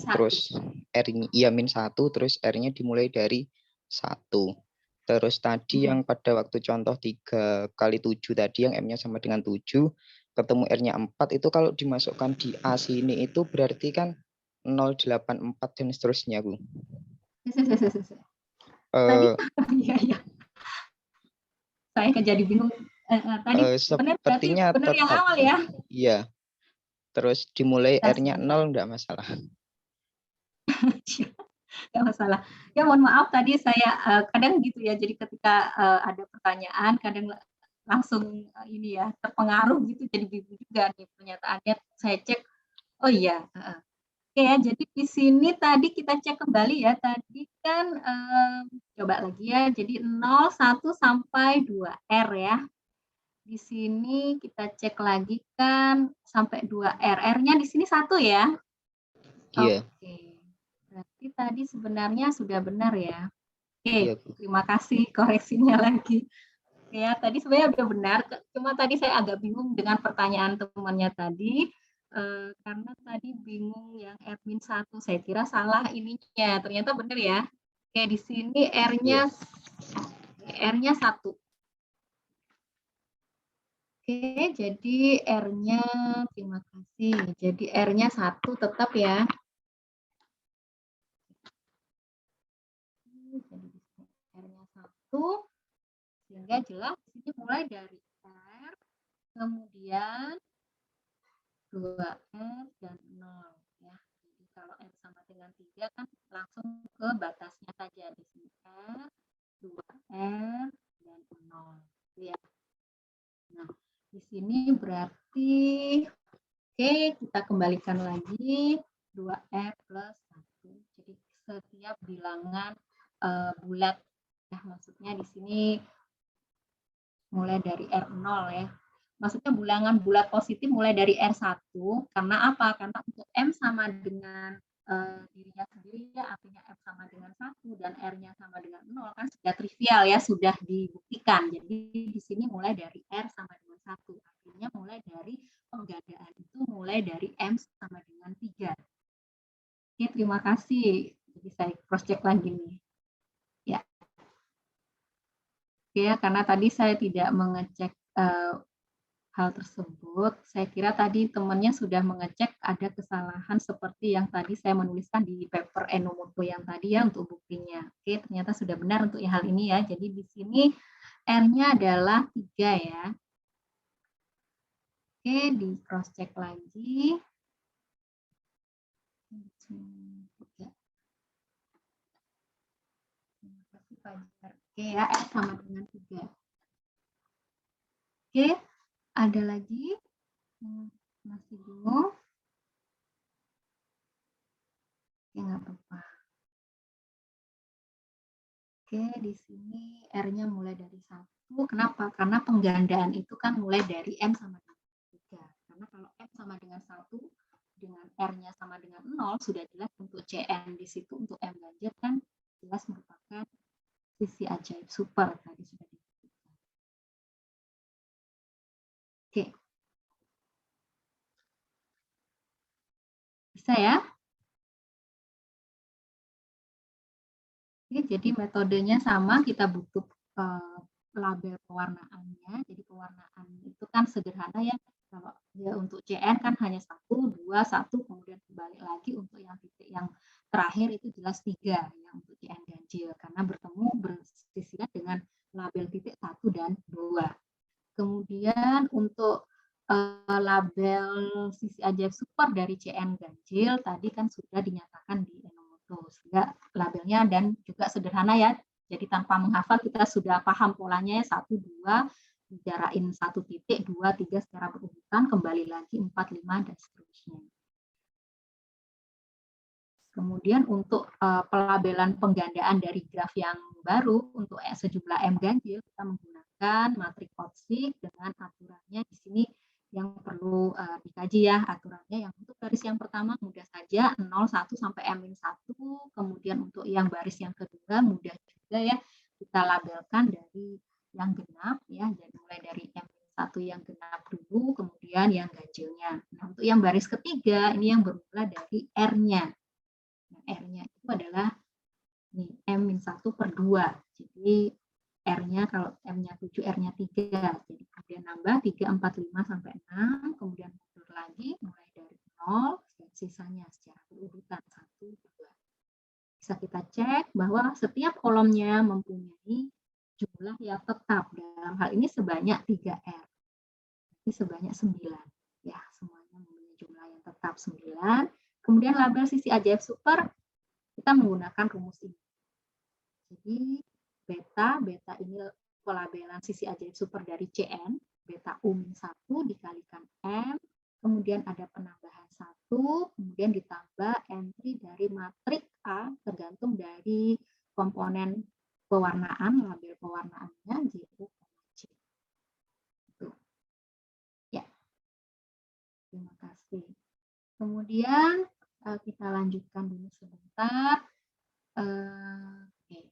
terus R-nya iya min 1, terus R-nya dimulai dari 1. Terus tadi yang pada waktu contoh 3 kali 7 tadi yang M-nya sama dengan 7, ketemu R-nya 4, itu kalau dimasukkan di A sini itu berarti kan 084 dan seterusnya, Bu. Tadi iya. Saya jadi bingung. Tadi sepertinya benar yang tetap, awal ya? Iya. Terus dimulai R-nya 0 enggak masalah. Enggak masalah. Ya mohon maaf tadi saya kadang gitu ya. Jadi ketika ada pertanyaan kadang langsung ini ya terpengaruh gitu, jadi bingung juga nih pernyataannya. Saya cek. Oh iya. Oke ya, jadi di sini tadi kita cek kembali ya. Tadi kan coba lagi ya. Jadi 0, 1 sampai 2R ya. Di sini kita cek lagi kan sampai 2R. R-nya di sini 1 ya. Iya. Oke. Berarti tadi sebenarnya sudah benar ya. Oke, Iya, Bu. terima kasih koreksinya lagi. Ya, tadi sebenarnya udah benar. Cuma tadi saya agak bingung dengan pertanyaan temannya tadi. Karena tadi bingung yang R-1. Saya kira salah ininya. Ternyata benar ya. Oke, di sini R-nya 1. Oke, jadi R-nya, terima kasih. Jadi R-nya 1 tetap ya. Jadi di sini R-nya 1. Sehingga jelas di sini mulai dari R, kemudian 2R dan 0. Ya. Jadi kalau R sama dengan 3 kan langsung ke batasnya saja. Di sini R, 2R, dan 0. Ya. Nah, di sini berarti, oke, kita kembalikan lagi 2R plus 1. setiap bilangan bulat. Nah, maksudnya di sini mulai dari R0 ya. Maksudnya bilangan bulat positif mulai dari R1. Karena apa? Karena untuk M sama dengan dirinya sendiri, ya, artinya M sama dengan 1 dan R-nya sama dengan 0, kan sudah trivial ya, sudah dibuktikan. Jadi di sini mulai dari R sama dengan 1. Artinya mulai dari penggandaan itu mulai dari M sama dengan 3. Oke, terima kasih. Jadi saya cross check lagi nih. Ya. Oke, karena tadi saya tidak mengecek hal tersebut, saya kira tadi temannya sudah mengecek ada kesalahan seperti yang tadi saya menuliskan di paper Enomoto yang tadi ya untuk buktinya. Oke, ternyata sudah benar untuk hal ini ya. Jadi di sini R-nya adalah 3 ya. Oke, di cross check lagi. Oke ya, R sama dengan 3. Oke, ada lagi masih bingung? Oke, nggak apa-apa. Oke, di sini R-nya mulai dari 1. Kenapa? Karena penggandaan itu kan mulai dari M sama dengan 3. Karena kalau M sama dengan 1, dengan R-nya sama dengan 0, sudah jelas untuk CN di situ, untuk M ganjil kan jelas merupakan sisi ajaib super. Tadi sudah disebutkan. Oke. Bisa ya? Oke, jadi metodenya sama, kita butuh label pewarnaannya. Jadi pewarnaan itu kan sederhana ya. Kalau ya untuk CN kan hanya 1, 2, 1, kemudian kembali lagi untuk yang titik yang terakhir itu jelas 3 ya untuk CN ganjil karena bertemu bersisian dengan label titik 1 dan 2. Kemudian untuk label sisi ajaib super dari CN ganjil tadi kan sudah dinyatakan di Enomoto, sehingga labelnya dan juga sederhana ya. Jadi tanpa menghafal kita sudah paham polanya ya, 1, 2, bicarain 1 titik, 2, 3 secara berurutan, kembali lagi 4, 5 dan seterusnya. Kemudian untuk pelabelan penggandaan dari graf yang baru untuk sejumlah M ganjil kita menggunakan matrik Kotsik dengan aturannya di sini yang perlu dikaji ya aturannya. Yang untuk baris yang pertama mudah saja 0, 1 sampai M-1, kemudian untuk yang baris yang kedua mudah juga ya kita labelkan dari yang genap ya, jadi mulai dari M-1 yang genap dulu, kemudian yang ganjilnya. Nah, untuk yang baris ketiga ini yang bermula dari R-nya. Nah, R-nya itu adalah nih, M-1/2. Jadi R-nya kalau M-nya 7, R-nya 3. Jadi kemudian nambah 3, 4, 5 sampai 6, kemudian mundur lagi mulai dari 0 dan sisanya secara berurutan 1, 2. Bisa kita cek bahwa setiap kolomnya mempunyai jumlah yang tetap. Dalam hal ini sebanyak 3R. Jadi sebanyak 9. Ya, semuanya mempunyai jumlah yang tetap 9. Kemudian label sisi ajaib super kita menggunakan rumus ini. Jadi beta ini pelabelan sisi ajaib super dari CN, beta U-1 dikalikan M, kemudian ada penambahan 1, kemudian ditambah entry dari matrik A tergantung dari komponen pewarnaan, label pewarnaannya J, U, C. Itu. Ya. Terima kasih. Kemudian kita lanjutkan dulu sebentar. Oke.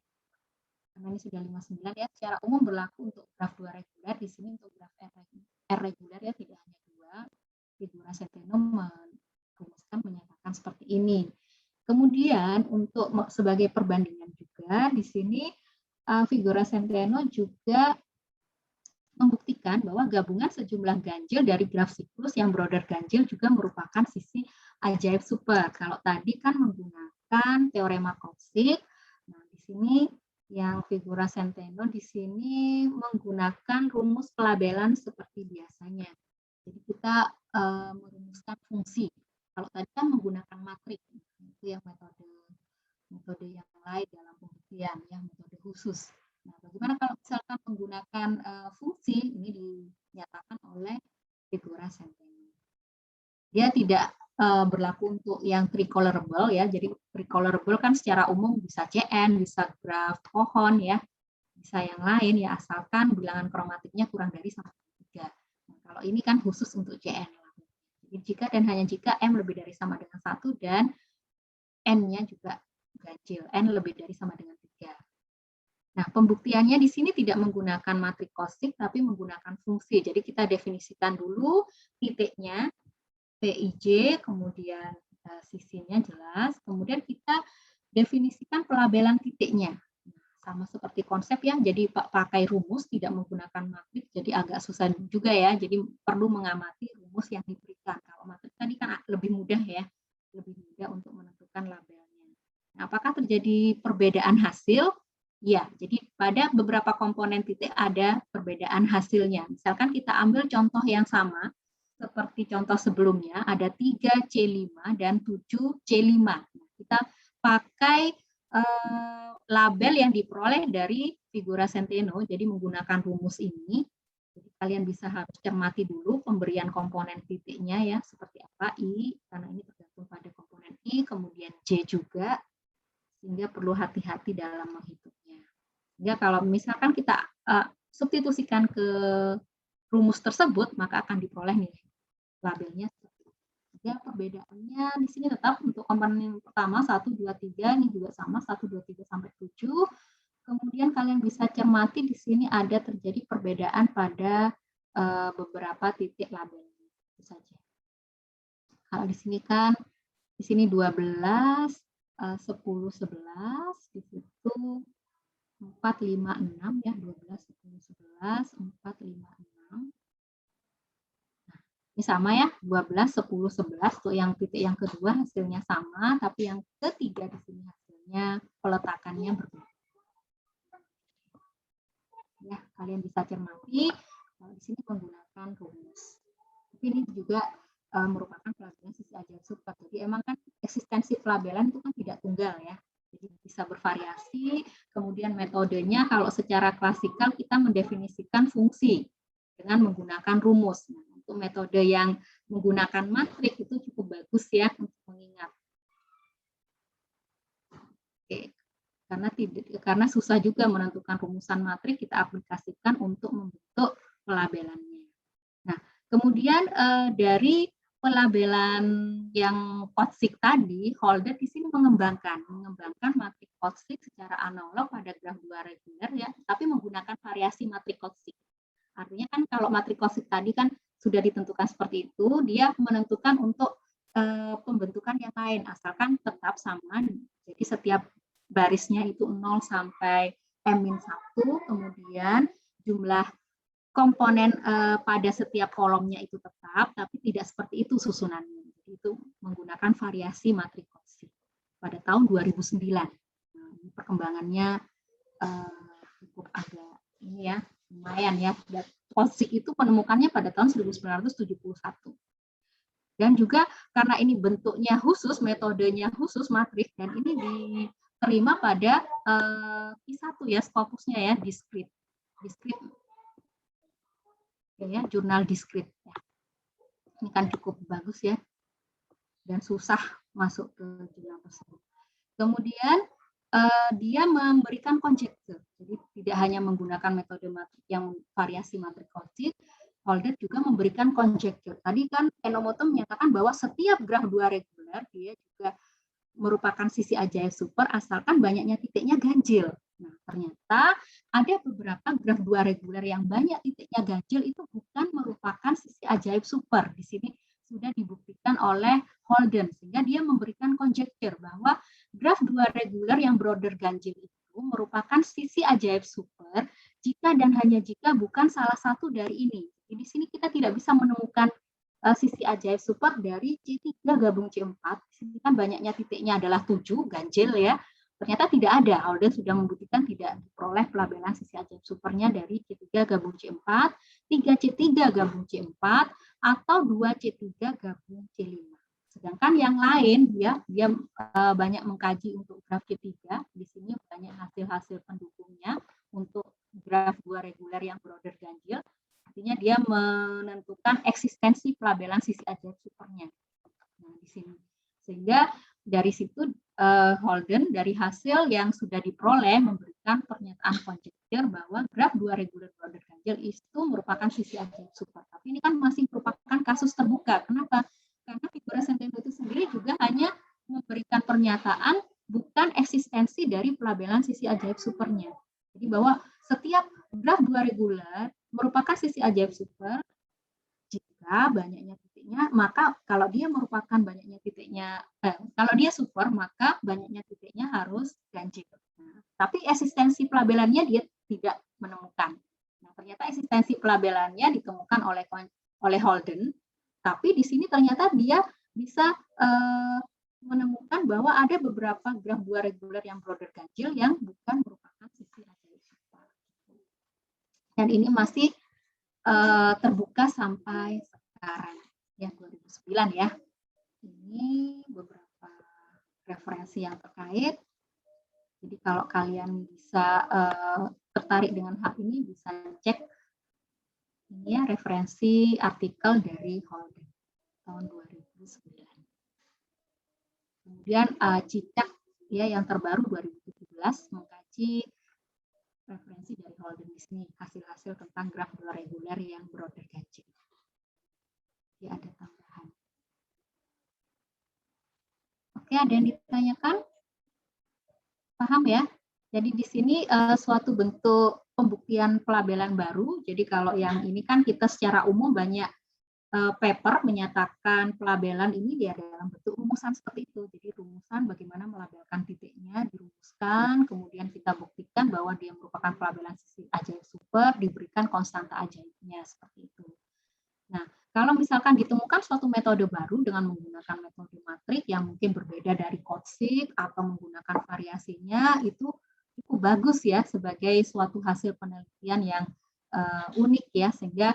Karena ini sudah 59 ya, secara umum berlaku untuk graf 2 reguler, di sini untuk graf R reguler ya, tidak hanya 2. Figura Centeno merumuskan menyatakan seperti ini. Kemudian untuk sebagai perbandingan juga, di sini Figura Centeno juga membuktikan bahwa gabungan sejumlah ganjil dari graf siklus yang border ganjil juga merupakan sisi ajaib super. Kalau tadi kan menggunakan teorema Kotsik, nah di sini yang Figura Centeno di sini menggunakan rumus pelabelan seperti biasanya. Jadi kita merumuskan fungsi. Kalau tadi kan menggunakan matrik, itu yang metode yang lain dalam pembuktian, yang metode khusus. Nah, bagaimana kalau misalkan menggunakan fungsi, ini dinyatakan oleh Figura Centeno. Dia tidak berlaku untuk yang tricolorable ya. Jadi tricolorable kan secara umum bisa CN, bisa graf pohon ya, bisa yang lain ya, asalkan bilangan kromatiknya kurang dari 1/3. Nah, kalau ini kan khusus untuk CN. Jadi jika dan hanya jika M lebih dari sama dengan 1 dan N-nya juga ganjil, N lebih dari sama dengan 3. Nah, pembuktiannya di sini tidak menggunakan matrik kosik, tapi menggunakan fungsi. Jadi kita definisikan dulu titiknya, PIJ, kemudian sisinya jelas, kemudian kita definisikan pelabelan titiknya. Sama seperti konsep ya, jadi pakai rumus, tidak menggunakan matrik, jadi agak susah juga ya, jadi perlu mengamati rumus yang diberikan. Kalau matrik tadi kan lebih mudah ya, lebih mudah untuk menentukan labelnya. Nah, apakah terjadi perbedaan hasil? Ya, jadi pada beberapa komponen titik ada perbedaan hasilnya. Misalkan kita ambil contoh yang sama, seperti contoh sebelumnya, ada 3C5 dan 7C5. Nah, kita pakai label yang diperoleh dari figura Centeno, jadi menggunakan rumus ini. Jadi kalian bisa harus cermati dulu pemberian komponen titiknya ya, seperti apa I, karena ini tergantung pada komponen I, kemudian J juga, sehingga perlu hati-hati dalam menghitungnya. Sehingga kalau misalkan kita substitusikan ke rumus tersebut, maka akan diperoleh nilai labelnya. Ya, perbedaannya di sini tetap untuk komponen pertama 1, 2, 3 ini juga sama 1, 2, 3 sampai 7. Kemudian kalian bisa cermati di sini ada terjadi perbedaan pada beberapa titik label itu saja. Kalau di sini kan di sini 12, 10, 11, di situ 4, 5, 6 ya, 12, 10, 11, 4, 5, 6. Ini sama ya, 12, 10, 11 tuh yang titik yang kedua hasilnya sama, tapi yang ketiga di sini hasilnya peletakannya berbeda. Ya, kalian bisa cermati di sini menggunakan rumus. Tapi ini juga merupakan pelabelan sisi ajaib super. Jadi emang kan eksistensi pelabelan itu kan tidak tunggal ya. Jadi bisa bervariasi. Kemudian metodenya kalau secara klasikal kita mendefinisikan fungsi dengan menggunakan rumus. Nah, untuk metode yang menggunakan matrik itu cukup bagus ya untuk mengingat. Oke. Karena susah juga menentukan rumusan matrik, kita aplikasikan untuk membentuk pelabelannya. Nah, kemudian dari pelabelan yang Kotsik tadi, Holder di sini mengembangkan matrik Kotsik secara analog pada graf 2 reguler ya, tapi menggunakan variasi matrik Kotsik. Artinya kan kalau matrik Kotsik tadi kan sudah ditentukan seperti itu, dia menentukan untuk pembentukan yang lain, asalkan tetap sama. Jadi setiap barisnya itu 0 sampai M-1, kemudian jumlah komponen pada setiap kolomnya itu tetap, tapi tidak seperti itu susunannya. Jadi itu menggunakan variasi matrik Kotsik pada tahun 2009. Nah, perkembangannya cukup agak ini ya, lumayan ya. Kotsik itu penemukannya pada tahun 1971. Dan juga karena ini bentuknya khusus, metodenya khusus matrik, dan ini diterima pada I1 ya, Scopusnya ya, Discrete ya, jurnal Discrete ya. Ini kan cukup bagus ya, dan susah masuk ke jurnal tersebut. Kemudian dia memberikan konjektur, jadi tidak hanya menggunakan metode matrik yang variasi matrik Kotsik, Holder juga memberikan konjektur. Tadi kan Enomoto menyatakan bahwa setiap graf 2 reguler dia juga merupakan sisi ajaib super asalkan banyaknya titiknya ganjil. Nah, ternyata ada beberapa graf 2 reguler yang banyak titiknya ganjil itu bukan merupakan sisi ajaib super. Di sini sudah dibuktikan oleh Holden, sehingga dia memberikan konjektur bahwa graf 2 reguler yang border ganjil itu merupakan sisi ajaib super jika dan hanya jika bukan salah satu dari ini. Jadi di sini kita tidak bisa menemukan sisi ajaib super dari C3 gabung C4. Di sini kan banyaknya titiknya adalah 7 ganjil ya. Ternyata tidak ada. Holden sudah membuktikan tidak diperoleh pelabelan sisi ajaib supernya dari C3 gabung C4, 3C3 gabung C4, atau 2C3 gabung C5. Sedangkan yang lain dia banyak mengkaji untuk graf C3. Di sini banyak hasil-hasil pendukungnya untuk graf 2 reguler yang border ganjil. Artinya dia menentukan eksistensi pelabelan sisi ajaib supernya. Nah, di sini. Sehingga dari situ Holden dari hasil yang sudah diperoleh memberikan pernyataan conjecture bahwa graf dua regular border ganjil itu merupakan sisi ajaib super. Tapi ini kan masih merupakan kasus terbuka. Kenapa? Karena Figueroa Centeno itu sendiri juga hanya memberikan pernyataan bukan eksistensi dari pelabelan sisi ajaib supernya. Jadi bahwa setiap graf dua regular merupakan sisi ajaib super jika banyaknya titiknya, maka kalau dia merupakan banyaknya titiknya, kalau dia super, maka banyaknya titiknya harus ganjil. Nah, tapi eksistensi pelabelannya dia tidak menemukan. Nah, ternyata eksistensi pelabelannya ditemukan oleh Holden, tapi di sini ternyata dia bisa menemukan bahwa ada beberapa graf dua reguler yang border ganjil yang bukan merupakan sisi ajaib super. Dan ini masih terbuka sampai sekarang ya 2009 ya. Ini beberapa referensi yang terkait. Jadi kalau kalian bisa tertarik dengan hal ini bisa cek ini ya referensi artikel dari Holden tahun 2009. Kemudian Cicak ya yang terbaru 2017 mengkaji referensi dari Holden di sini, hasil-hasil tentang graf dua reguler yang border ganjil. Jadi ada tambahan. Oke, ada yang ditanyakan? Paham ya? Jadi di sini suatu bentuk pembuktian pelabelan baru. Jadi kalau yang ini kan kita secara umum banyak paper menyatakan pelabelan ini dia dalam bentuk rumusan seperti itu. Jadi rumusan bagaimana melabelkan titiknya dirumuskan, kemudian kita buktikan bahwa dia merupakan pelabelan sisi ajaib super, diberikan konstanta ajaibnya seperti itu. Nah, kalau misalkan ditemukan suatu metode baru dengan menggunakan metode matrik yang mungkin berbeda dari Kotsik atau menggunakan variasinya, itu cukup bagus ya sebagai suatu hasil penelitian yang unik ya, sehingga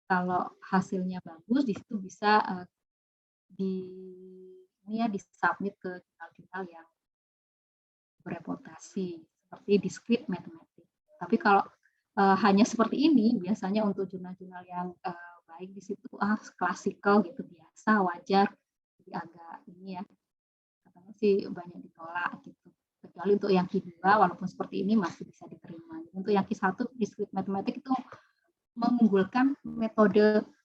kalau hasilnya bagus, di situ bisa disubmit ke jurnal-jurnal yang bereputasi seperti Discrete Mathematics. Tapi kalau hanya seperti ini, biasanya untuk jurnal-jurnal yang baik di situ klasikal gitu biasa wajar, jadi agak ini ya katanya sih banyak ditolak gitu. Kecuali untuk yang Q2 walaupun seperti ini masih bisa diterima. Untuk yang Q1 Discrete Mathematics itu mengunggulkan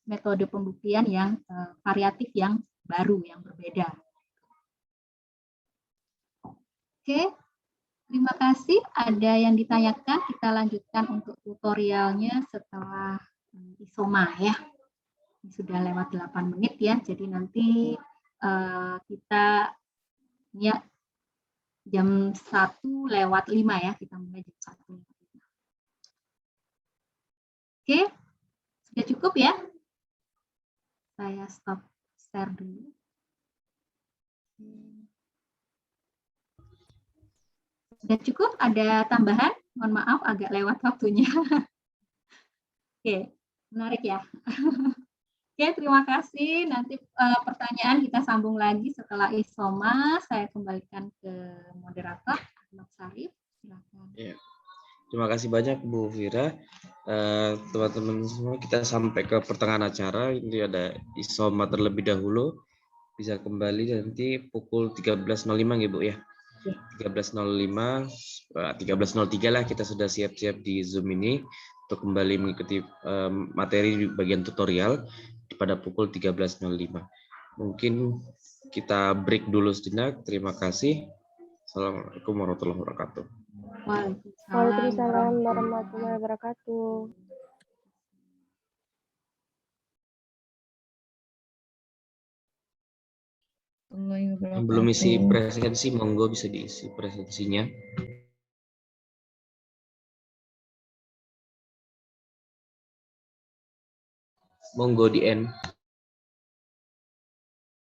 metode pembuktian yang variatif yang baru, yang berbeda. Oke, terima kasih. Ada yang ditanyakan? Kita lanjutkan untuk tutorialnya setelah isoma ya. Ini sudah lewat 8 menit ya, jadi nanti kita ya jam 1:05 ya, kita mulai jam 1. Oke, sudah cukup ya? Saya stop share dulu. Sudah cukup? Ada tambahan? Mohon maaf, agak lewat waktunya. Oke, menarik ya. Oke, terima kasih. Nanti pertanyaan kita sambung lagi setelah isoma. Saya kembalikan ke moderator, Ahmad Sarif. Silakan. Ya. Terima kasih banyak Bu Fira. Teman-teman semua, kita sampai ke pertengahan acara. Ini ada isoma terlebih dahulu. Bisa kembali nanti pukul 13.05 ya Bu ya. 13.05, 13.03 lah kita sudah siap-siap di Zoom ini untuk kembali mengikuti materi di bagian tutorial pada pukul 13.05. Mungkin kita break dulu sejenak. Terima kasih. Assalamualaikum warahmatullahi wabarakatuh. Waalaikumsalam warahmatullahi wabarakatuh. Yang belum isi presensi, monggo bisa diisi presensinya. Monggo di end.